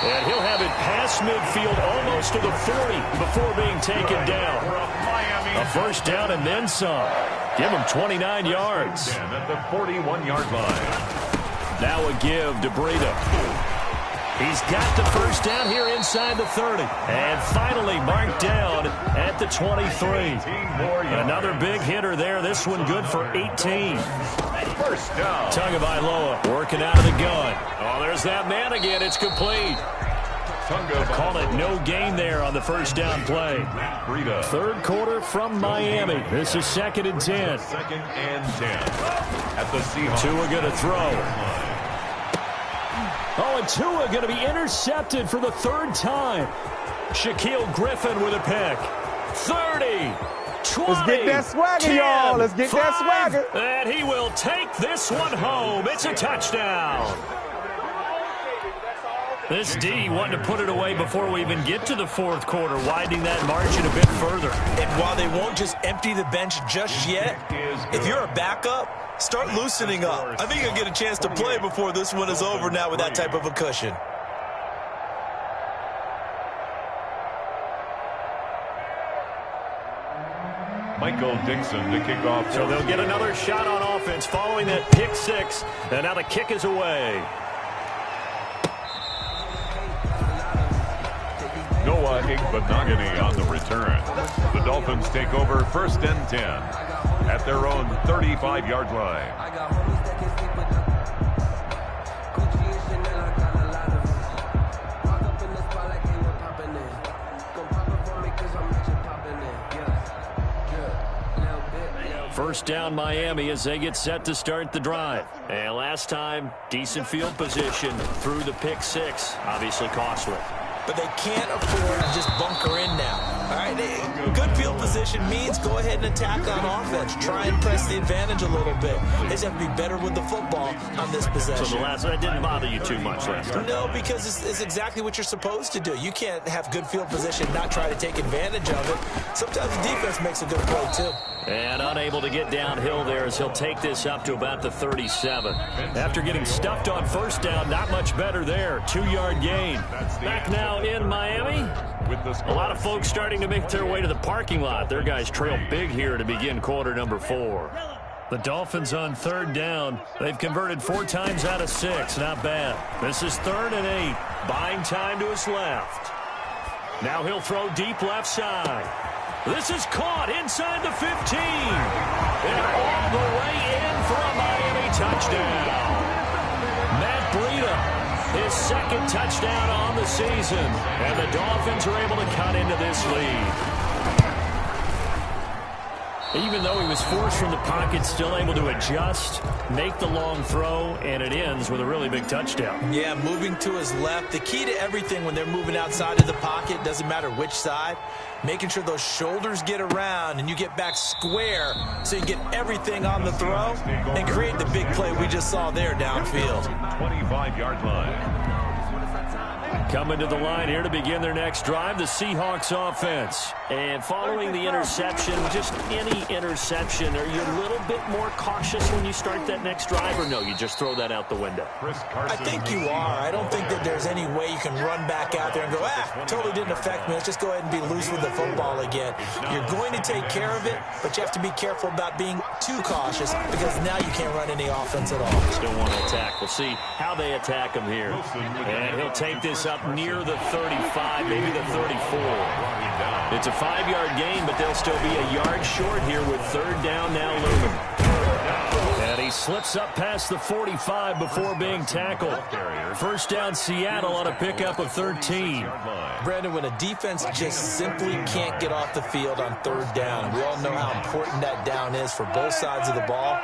And he'll have it past midfield almost to the 40 before being taken down. A first down and then some. Give him 29 yards. And at the 41-yard line. Now a give to Breida. He's got the first down here inside the 30. And finally marked down at the 23. Another big hitter there. This one good for 18. First down. Tagovailoa working out of the gun. Oh, there's that man again. It's complete. Call it no gain there on the first down play. Third quarter from Miami. This is 2nd and 10. 2nd and 10. At the Seahawks. Tua going to throw. Oh, and Tua going to be intercepted for the third time. Shaquille Griffin with a pick. 30, 20, let's get that swagger, 10, y'all. Let's get 5, that swagger. And he will take this one home. It's a touchdown. This D wanting to put it away before we even get to the fourth quarter, widening that margin a bit further. And while they won't just empty the bench just yet, if you're a backup, start loosening up. I think you'll get a chance to play before this one is over now with that type of a cushion. Michael Dixon to kick off. So they'll get another shot on offense following that pick six. And now the kick is away. Noah Igbenogany on the return. The Dolphins take over 1st and 10 at their own 35-yard line. First down Miami as they get set to start the drive. And last time, decent field position through the pick six. Obviously costly. But they can't afford to just bunker in now. All right, good field position means go ahead and attack on offense. Try and press the advantage a little bit. They just have to be better with the football on this possession. So that didn't bother you too much last time? No, because it's exactly what you're supposed to do. You can't have good field position, not try to take advantage of it. Sometimes the defense makes a good play, too. And unable to get downhill there as he'll take this up to about the 37. After getting stuffed on first down, not much better there. 2-yard gain. Back now in Miami, with the score. A lot of folks starting to make their way to the parking lot. Their guys trail big here to begin quarter number 4. The Dolphins on 3rd down. They've converted 4 times out of 6. Not bad. This is 3rd and 8. Buying time to his left. Now he'll throw deep left side. This is caught inside the 15. And all the way in for a Miami touchdown. Matt Breida, his 2nd touchdown on the season. And the Dolphins are able to cut into this lead. Even though he was forced from the pocket, still able to adjust, make the long throw, and it ends with a really big touchdown. Yeah, moving to his left. The key to everything when they're moving outside of the pocket, doesn't matter which side, making sure those shoulders get around and you get back square so you get everything on the throw and create the big play we just saw there downfield. 25-yard line. Coming to the line here to begin their next drive, the Seahawks offense. And following the interception, just any interception, are you a little bit more cautious when you start that next drive, or no, you just throw that out the window? I think you are. I don't think that there's any way you can run back out there and go, totally didn't affect me. Let's just go ahead and be loose with the football again. You're going to take care of it, but you have to be careful about being too cautious because now you can't run any offense at all. Still want to attack. We'll see how they attack him here. And he'll take this up near the 35, maybe the 34. It's a 5-yard gain, but they'll still be a yard short here with 3rd down now looming. And he slips up past the 45 before being tackled. 1st down Seattle on a pickup of 13. Brandon, when a defense just simply can't get off the field on 3rd down, we all know how important that down is for both sides of the ball,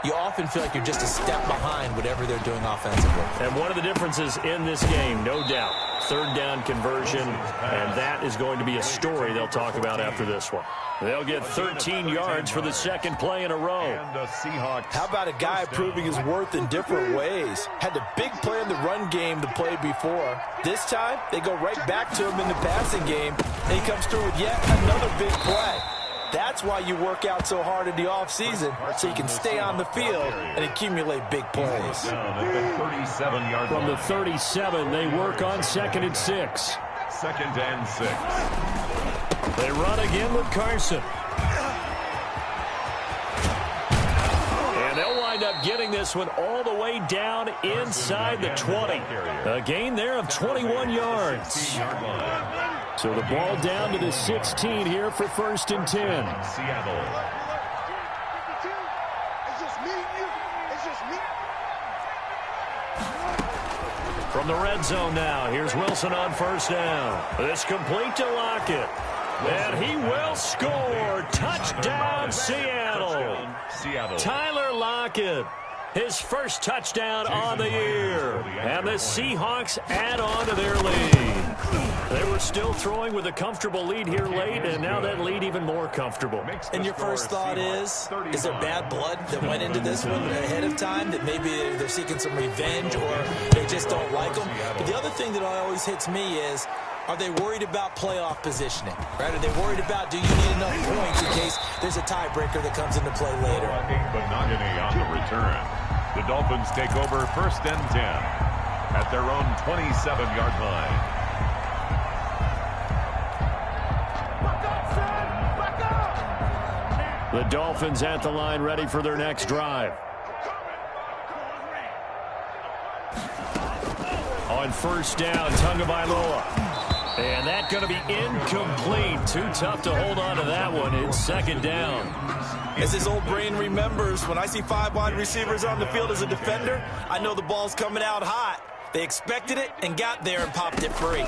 you often feel like you're just a step behind whatever they're doing offensively. And one of the differences in this game, no doubt, 3rd down conversion, and that is going to be a story they'll talk about after this one. They'll get 13 yards for the 2nd play in a row. And the Seahawks. How about a guy proving his worth in different ways? Had the big play in the run game to play before. This time, they go right back to him in the passing game, and he comes through with yet another big play. That's why you work out so hard in the offseason, so you can stay on the field and accumulate big plays. From the 37, they work on 2nd and 6. 2nd and 6. They run again with Carson. And they'll wind up getting this one all the way down inside the 20. A gain there of 21 yards. So the ball down to the 16 here for 1st and 10. Seattle. From the red zone now, here's Wilson on 1st down. This complete to Lockett. And he will score. Touchdown, Seattle. Tyler Lockett. His 1st touchdown on the year. And the Seahawks add on to their lead. They were still throwing with a comfortable lead here late, and now that lead even more comfortable. And your first thought is there bad blood that went into this one ahead of time, that maybe they're seeking some revenge or they just don't like them? But the other thing that always hits me is, are they worried about playoff positioning? Right? Are they worried about, do you need enough points in case there's a tiebreaker that comes into play later? Benogany on the return. The Dolphins take over 1st and 10 at their own 27-yard line. The Dolphins at the line, ready for their next drive. On 1st down, Tagovailoa. And that's going to be incomplete. Too tough to hold on to that one. It's 2nd down. As his old brain remembers, when I see 5 wide receivers on the field as a defender, I know the ball's coming out hot. They expected it and got there and popped it free.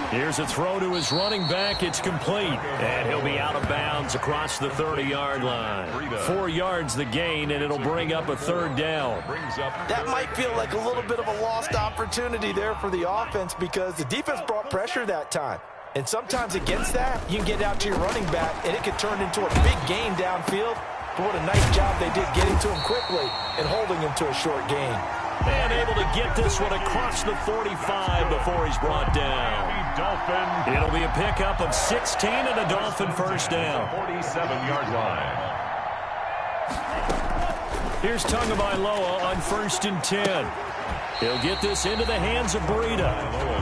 Here's a throw to his running back. It's complete. And he'll be out of bounds across the 30-yard line. 4 yards the gain, and it'll bring up a 3rd down. That might feel like a little bit of a lost opportunity there for the offense because the defense brought pressure that time. And sometimes against that, you can get out to your running back, and it could turn into a big gain downfield. But what a nice job they did getting to him quickly and holding him to a short gain. And able to get this one across the 45 before he's brought down. It'll be a pickup of 16 and a Dolphin 1st down. 47-yard line. Here's Tagovailoa on 1st and 10. He'll get this into the hands of Breida.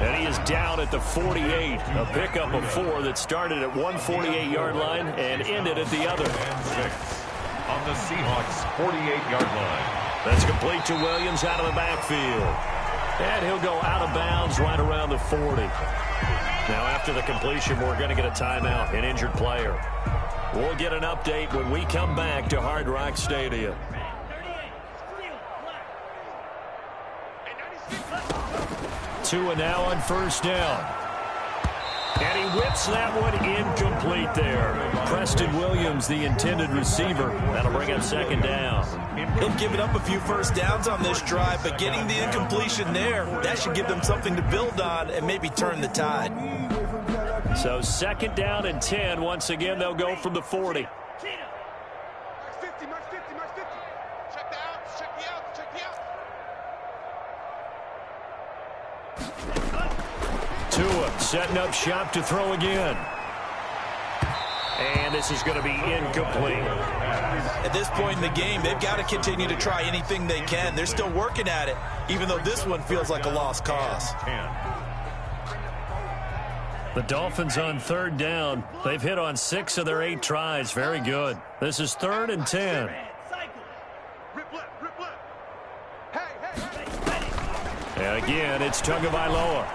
And he is down at the 48. A pickup of 4 that started at 148-yard line and ended at the other. And 6 on the Seahawks' 48-yard line. That's complete to Williams out of the backfield. And he'll go out of bounds right around the 40. Now after the completion, we're going to get a timeout, an injured player. We'll get an update when we come back to Hard Rock Stadium. 2 and now on first down. And he whips that one incomplete there. Preston Williams, the intended receiver. That'll bring up second down. They've given up a few first downs on this drive, but getting the incompletion there, that should give them something to build on and maybe turn the tide. So second down and 10. Once again, they'll go from the 40. Max 50, max 50, max 50. Check the outs, check the outs, check the outs. Tua setting up shop to throw again. And this is going to be incomplete. At this point in the game, they've got to continue to try anything they can. They're still working at it, even though this one feels like a lost cause. The Dolphins on third down. They've hit on 6 of their 8 tries. Very good. This is 3rd and 10. Rip left, rip left. Hey. And again, it's Tagovailoa.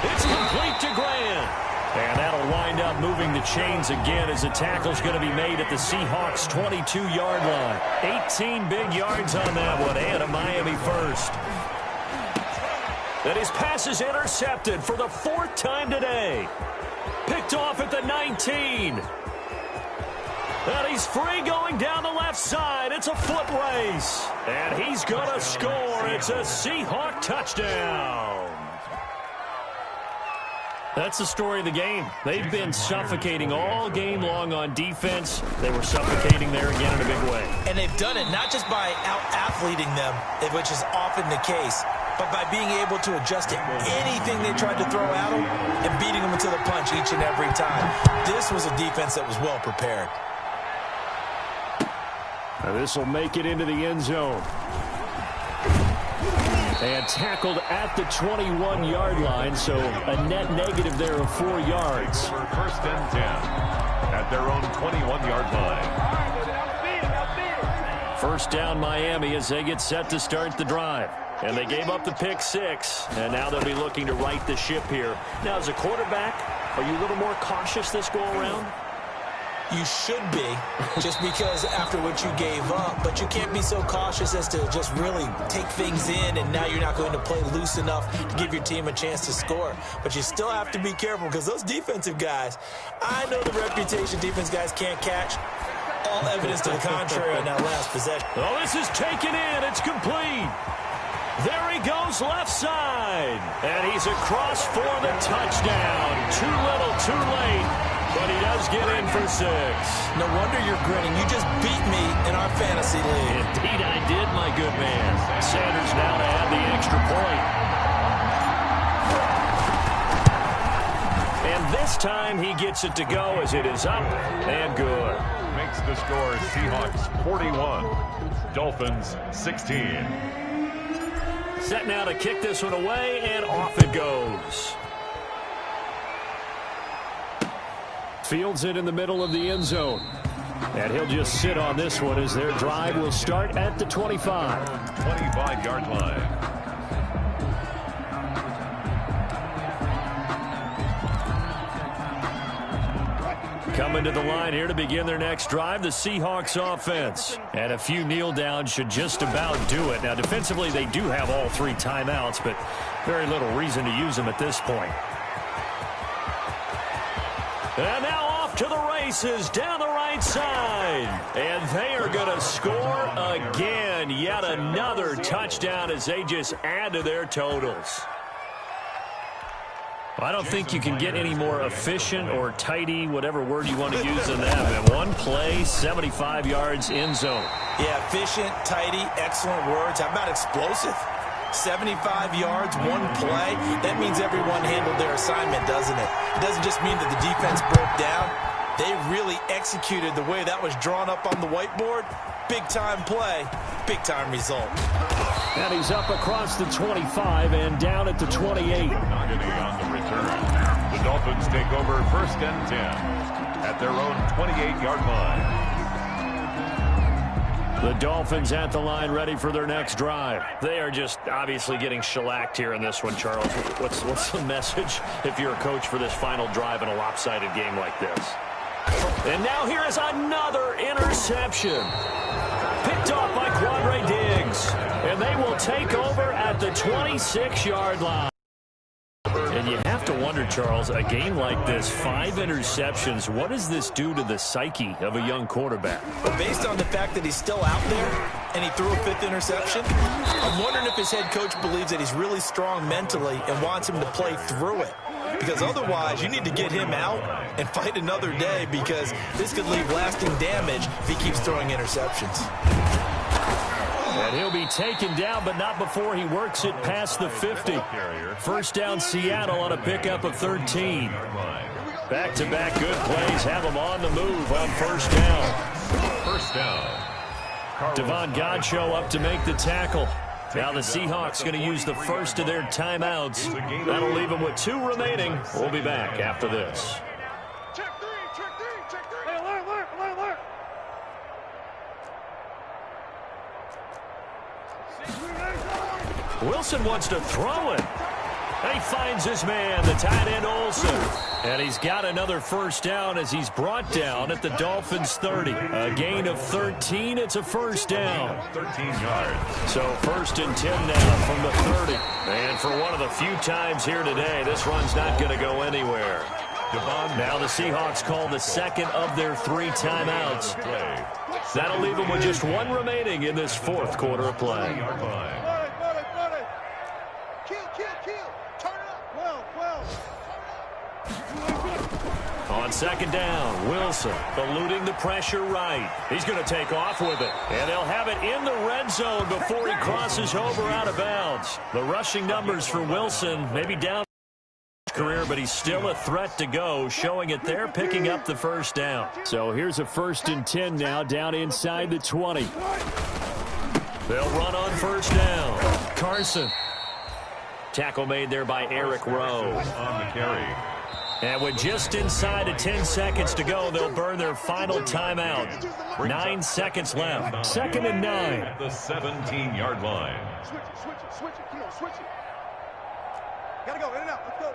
It's complete to Grant. And that'll wind up moving the chains again as the tackle's going to be made at the Seahawks' 22-yard line. 18 big yards on that one, and a Miami first. And his pass is intercepted for the 4th time today. Picked off at the 19. And he's free going down the left side. It's a foot race. And he's going to score. It's a Seahawk touchdown. That's the story of the game. They've been suffocating all game long on defense. They were suffocating there again in a big way. And they've done it not just by out-athleting them, which is often the case, but by being able to adjust to anything they tried to throw at them and beating them to the punch each and every time. This was a defense that was well prepared. Now this will make it into the end zone. And tackled at the 21-yard line, so a net negative there of 4 yards. First and 10 at their own 21-yard line. First down Miami as they get set to start the drive. And they gave up the pick 6, and now they'll be looking to right the ship here. Now, as a quarterback, are you a little more cautious this go-around? You should be, just because after what you gave up, but you can't be so cautious as to just really take things in, and now you're not going to play loose enough to give your team a chance to score. But you still have to be careful because those defensive guys, I know the reputation defense guys can't catch. All evidence to the contrary on that last possession. Oh, this is taken in. It's complete. There he goes left side. And he's across for the touchdown. Too little, too late. But he does get in for 6. No wonder you're grinning. You just beat me in our fantasy league. Indeed I did, my good man. Sanders now to add the extra point. And this time he gets it to go as it is up and good. Makes the score Seahawks 41, Dolphins 16. Set now to kick this one away, and off it goes. Fields it in the middle of the end zone. And he'll just sit on this one as their drive will start at the 25. 25-yard line. Coming to the line here to begin their next drive, the Seahawks offense. And a few kneel downs should just about do it. Now, defensively, they do have all 3 timeouts, but very little reason to use them at this point. And now off to the races down the right side. And they are going to score again. Yet another touchdown as they just add to their totals. I don't think you can get any more efficient or tidy, whatever word you want to use in that. And one play, 75 yards in zone. Yeah, efficient, tidy, excellent words. How about explosive? 75 yards, one play. That means everyone handled their assignment, doesn't it? It doesn't just mean that the defense broke down. They really executed the way that was drawn up on the whiteboard. Big-time play, big-time result. And he's up across the 25 and down at the 28. Nagany on the return. The Dolphins take over 1st and 10 at their own 28-yard line. The Dolphins at the line, ready for their next drive. They are just obviously getting shellacked here in this one, Charles. What's the message if you're a coach for this final drive in a lopsided game like this? And now here is another interception. Picked off by Quandre Diggs. And they will take over at the 26-yard line. And you have to wonder, Charles, a game like this, 5 interceptions, what does this do to the psyche of a young quarterback? But based on the fact that he's still out there and he threw a 5th interception, I'm wondering if his head coach believes that he's really strong mentally and wants him to play through it. Because otherwise, you need to get him out and fight another day, because this could leave lasting damage if he keeps throwing interceptions. And he'll be taken down, but not before he works it past the 50. First down, Seattle on a pickup of 13. Back-to-back good plays have them on the move on first down. First down. Devon Godchaux up to make the tackle. Now the Seahawks going to use the first of their timeouts. That'll leave them with 2 remaining. We'll be back after this. Check three. Hey, alert. Wilson wants to throw it. He finds his man, the tight end Olsen. And he's got another first down as he's brought down at the Dolphins' 30. A gain of 13. It's a first down. 13 yards. So 1st and 10 now from the 30. And for one of the few times here today, this run's not going to go anywhere. Now the Seahawks call the second of their 3 timeouts. That'll leave them with just 1 remaining in this 4th quarter of play. On second down, Wilson eluding the pressure right. He's going to take off with it. And they'll have it in the red zone before he crosses over out of bounds. The rushing numbers for Wilson maybe down career, but he's still a threat to go, showing it there, picking up the first down. So here's a 1st and 10 now, down inside the 20. They'll run on first down. Carson. Tackle made there by Eric Rowe. On the carry. And with just inside of 10 seconds to go, they'll burn their final timeout. 9 seconds left. 2nd and 9. At the 17-yard line. Switch it. Come on, switch it. Gotta go, in and out. Let's go.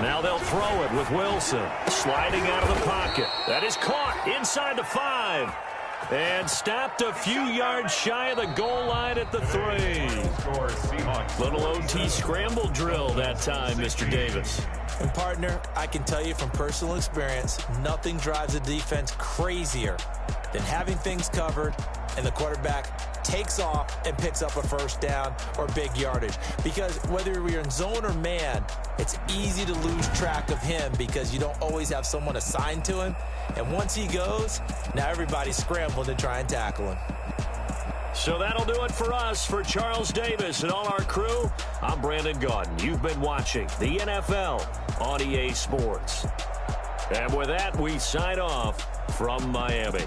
Now they'll throw it with Wilson. Sliding out of the pocket. That is caught inside the 5. And stopped a few yards shy of the goal line at the 3. Little OT scramble drill that time, Mr. Davis. And partner, I can tell you from personal experience, nothing drives a defense crazier than having things covered and the quarterback takes off and picks up a first down or big yardage. Because whether you're in zone or man, it's easy to lose track of him because you don't always have someone assigned to him. And once he goes, now everybody's scrambling to try and tackle him. So that'll do it for us. For Charles Davis and all our crew, I'm Brandon Gaudin. You've been watching the NFL on EA Sports. And with that, we sign off from Miami.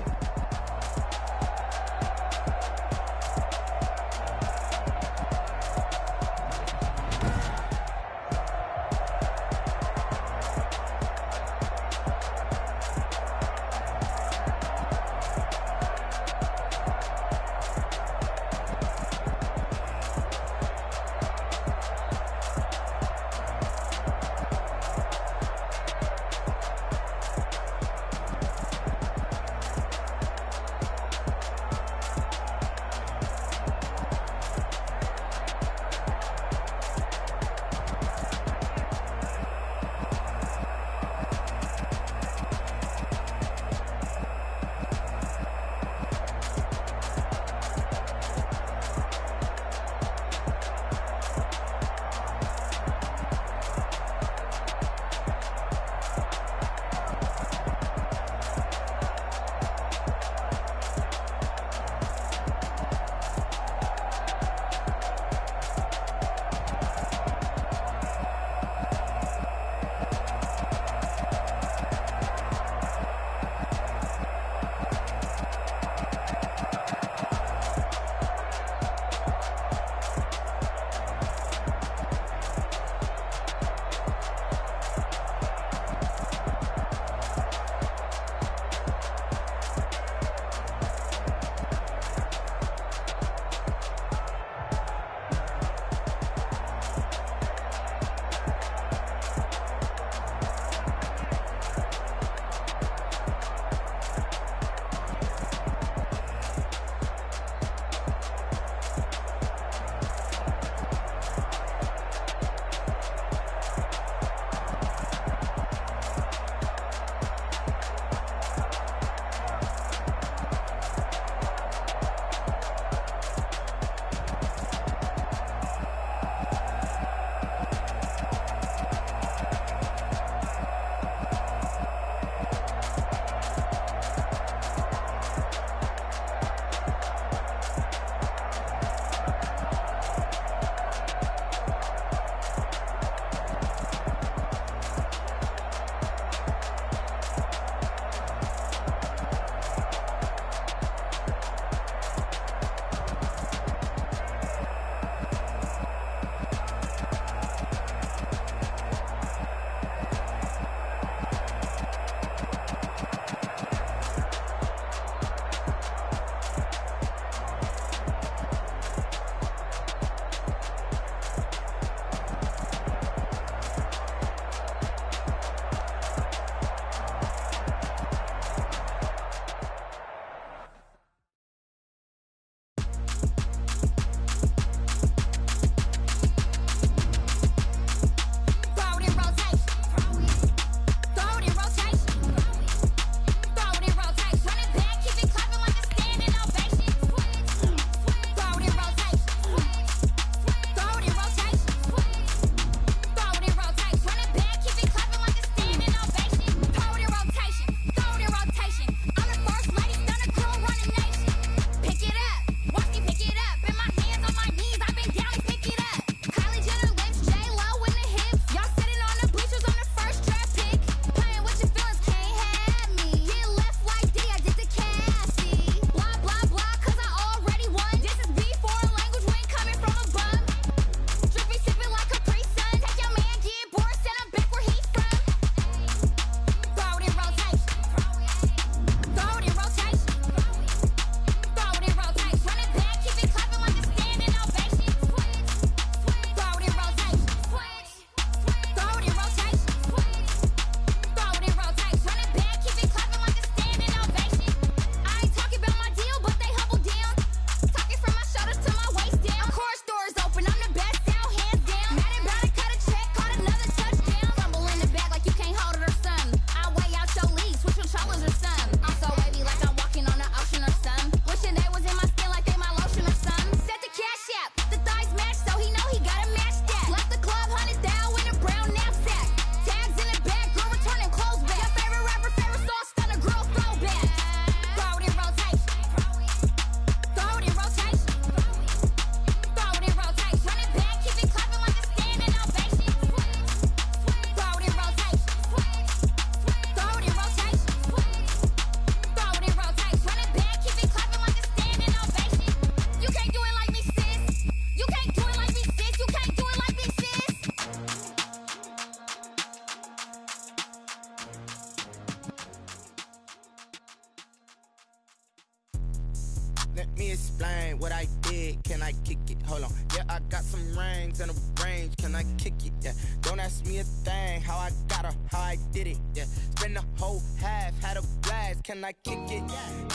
kick it? Hold on. Yeah, I got some rings and a range. Can I kick it? Yeah. Don't ask me a thing. How I got her, how I did it. Yeah. Spend the whole half, had a blast. Can I kick it?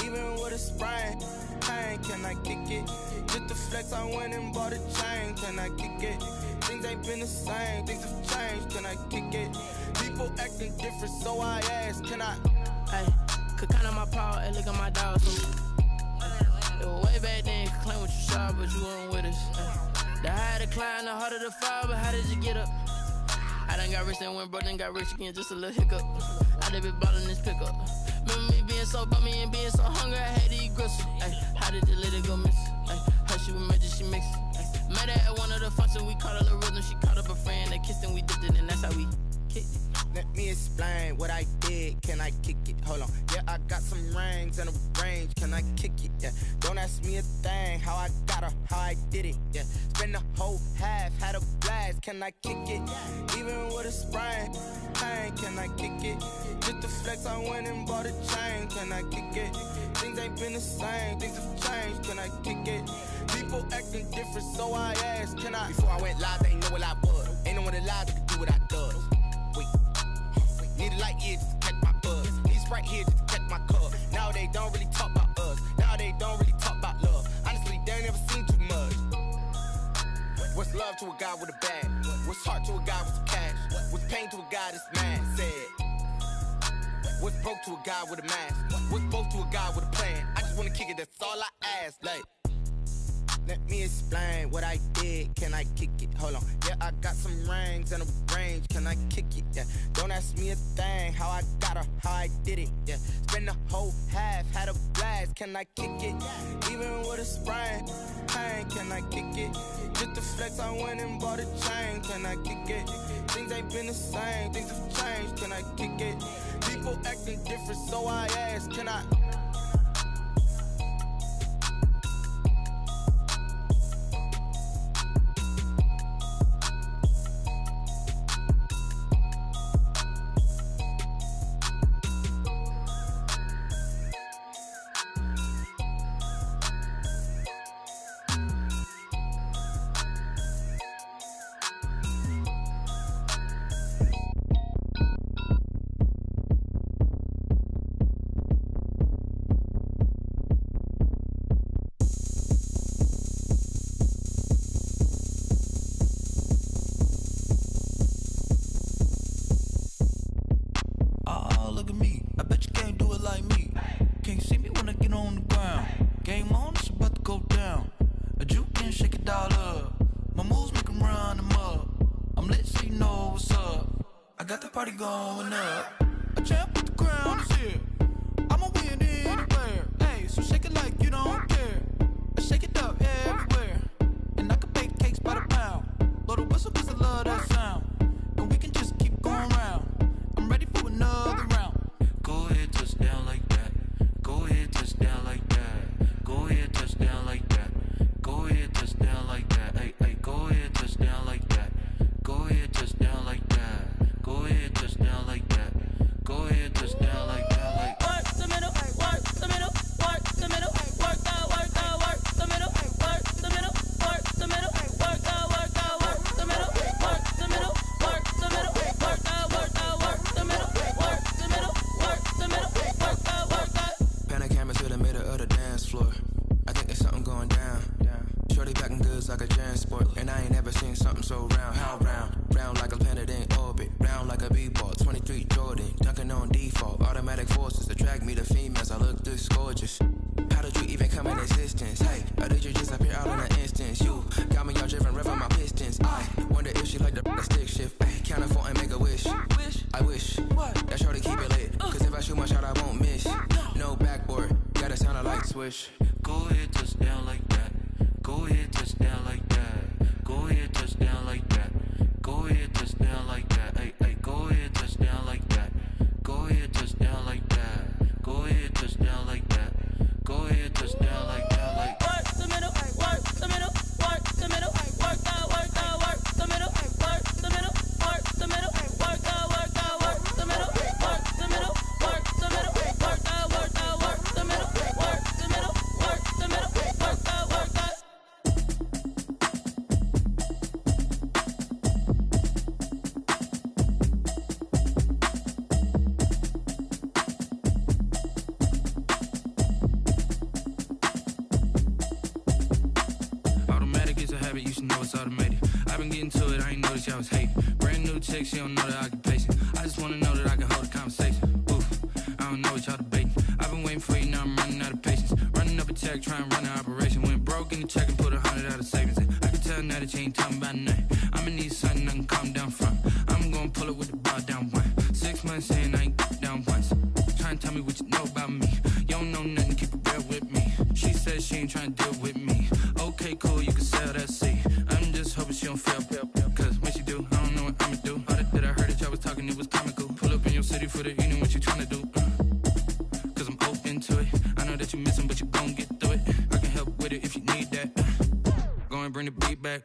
Even with a sprain, pain. Can I kick it? Just the flex, I went and bought a chain. Can I kick it? Things ain't been the same. Things have changed. Can I kick it? People acting different, so I ask. Can I? Hey, could count on my power and look at my dogs. It was way back then, could claim what you saw, but you weren't with us. The higher the climb, the harder the fall, but how did you get up? I done got rich and went broke, then got rich again, just a little hiccup. I done been ballin' this pickup. Remember me being so bummy and being so hungry, I had to eat gristle. Ay, how did you let it go miss? Ay, her she was magic, she mixed. Met her at one of the functions, we caught her the rhythm, she caught up a friend, they kissed and we dipped it, and that's how we kicked it. Let me explain what I did. Can I kick it? Hold on. Yeah, I got some rings and a range. Can I kick it? Yeah. Don't ask me a thing. How I got her, how I did it. Yeah. Spend the whole half, had a blast. Can I kick it? Even with a sprain, pain. Can I kick it? Just the flex, I went and bought a chain. Can I kick it? Things ain't been the same. Things have changed. Can I kick it? People acting different, so I asked. Can I? Before I went live, they ain't know what I was. Ain't no one alive that could do what I does. Wait. Need a light here just to catch my buzz. Need Sprite here just to catch my cup. Now they don't really talk about us. Now they don't really talk about love. Honestly, they ain't never seen too much. What's love to a guy with a bag? What's heart to a guy with some cash? What's pain to a guy that's mad? Said. What's broke to a guy with a mask? What's both to a guy with a plan? I just wanna kick it, that's all I ask. Like, let me explain what I did. Can I kick it? Hold on. Yeah, I got some rings and a range. Can I kick it? Yeah. Don't ask me a thing. How I got her, how I did it. Yeah. Spend the whole half, had a blast. Can I kick it? Even with a sprain, pain. Can I kick it? Just the flex, I went and bought a chain. Can I kick it? Things ain't been the same. Things have changed. Can I kick it? People acting different, so I ask. Can I? Going up, a champ with the crown is here. I'ma win anywhere. Hey, so shake it like you don't care. Shake it up everywhere. And I can bake cakes by the pound. Blow the whistle 'cause I love that sound. And we can just keep going round. I'm ready for another round. Go ahead, touch down like that. Go ahead, touch down like that. Go ahead, touch down like that. Go ahead, touch down like that. Hey, hey, go ahead, touch down like that. Go ahead, touch down like that. Go ahead, touch down like that. Go ahead, touch down like that. Like work the middle, work the middle, work the middle, work out, work the middle, work the middle, work the middle, work out, work the middle, work the middle, work the middle, work out, work the middle, work the middle, work the middle, work out, work out. Pan a camera to the middle of the dance floor. I think there's something going down. Shorty backing goods like a transport, and I ain't never seen something so round. How round? Round like a planet in orbit, round like a b-ball. 23 Jordan, dunking on default. Automatic forces attract me to females. I look this gorgeous. How did you even come in existence? Hey, or did you just appear out in an instance? You got me all driven, revving my pistons. I wonder if she like the stick shift. Ay, count a 4 and make a wish. I wish that shorty keep it lit. 'Cause if I shoot my shot, I won't miss. No backboard, gotta sound a light switch. Go ahead, touch down like that. Go ahead, touch down like that. Go ahead, touch down like that. Go ahead, touch down like that. Hey, hey, go ahead, touch down like that. Go ahead, touch down like that. Go ahead, touch down like that. Go ahead, touch down like that. Like work the middle, work the middle, work the middle, work out, work the middle, work the middle, work the middle, work out, work the middle, work the middle, work the middle, work out, work the middle, work the middle, work the middle, it's automated. I've been getting to it, I ain't noticed y'all was hating. Brand new chick, she don't know the occupation. I just wanna know that I can hold a conversation. Oof, I don't know what y'all debating. I've been waiting for you, now I'm running out of patience. Running up a check, trying to run an operation. Went broke in the check and put 100 out of savings in. I can tell now that you ain't talking about nothing. I'ma need something I can calm down from. I'm gonna pull it with the bar down one. 6 months in, I ain't down once. Trying to tell me what you know about me. You don't know nothing, keep it real with me. She says she ain't trying to deal with me. Okay, cool, you can sell that seat. I'm just hoping she don't fail. Cause when she do, I don't know what I'ma do. All that I heard that y'all was talking, it was comical. Pull up in your city for the evening, what you trying to do? Cause I'm open to it. I know that you missing, but you gon' get through it. I can help with it if you need that. Go and bring the beat back.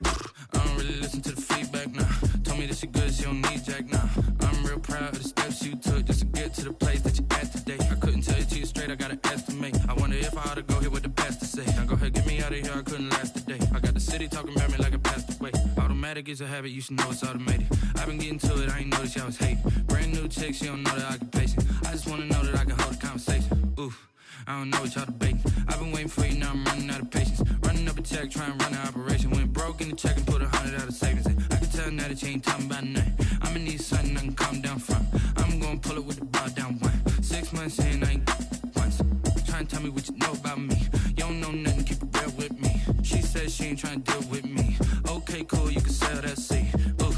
I don't really listen to the feedback, nah. Told me that she good, she don't need jack, nah. I'm real proud of the steps you took just to get to the place that you at today. I couldn't tell you to you straight, I gotta estimate. I wonder if I ought to go here with the pastor say. Now go ahead, get me out of here, I couldn't last a day. I got the city talking about me like I passed away. Automatic is a habit, you should know it's automated. I've been getting to it, I ain't noticed y'all was hating. Brand new chick, she don't know the occupation. I just wanna know that I can hold a conversation. Oof, I don't know what y'all debating. I've been waiting for you, now I'm running out of patience. Running up a check, trying to run an operation. Went broke in the check and put 100 out of savings in. I can tell now that you ain't talking about nothing. I'ma need something I can calm down from. I'm gonna pull it with the bar down one. 6 months in, I ain't once. Trying to tell me what you know about me. You don't know nothing, keep it real with me. She says she ain't trying to deal with me. Okay, cool, you can sell that seat. Ooh,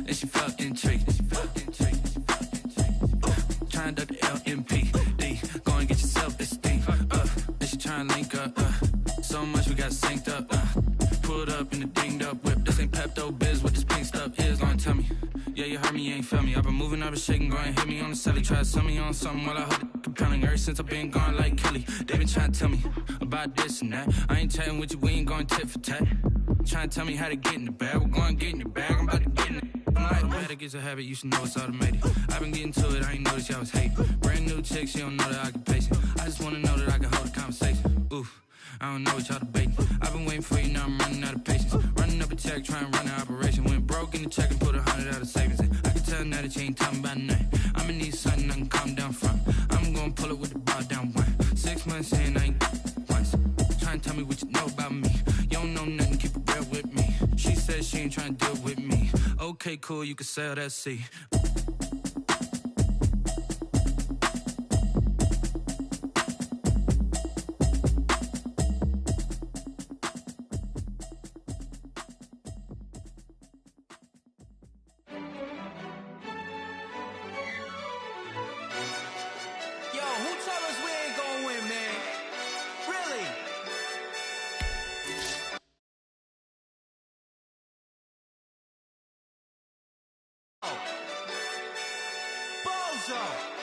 and she felt intrigued. Trying to duck the LMP. Go and get your self-esteem. And she trying to link up. So much we got synced up. Pulled up in the dinged up whip. This ain't Pepto-Biz, what this pink stuff is. Gonna tell me. Yeah, you heard me, you ain't felt me. I've been moving, I've been shaking, go and hit me on the celly. Try to sell me on something while I hold it compelling. Ever since I've been gone like Kelly, they been trying to tell me about this and that. I ain't chatting with you, we ain't going tit for tat. Trying to tell me how to get in the bag. We're going to get in the bag, I'm about to get in it. Automatic is a habit, you should know it's automated. I've been getting to it, I ain't noticed y'all was hating. Brand new chick, she don't know the occupation. I just wanna know that I can hold a conversation. Oof, I don't know what y'all debating. I've been waiting for you, now I'm running out of patience. Running up a check, trying to run an operation. Went broke in the check and put 100 out of savings in. I can tell now that you ain't talking about nothing. I'ma need something I can calm down from. I'm gonna pull it with the bar down one. 6 months in, I ain't once. Trying to tell me what you know about me. You don't know nothing, keep it real with me. She says she ain't trying to deal with me. Okay, cool, you can sell that seat. Bozo!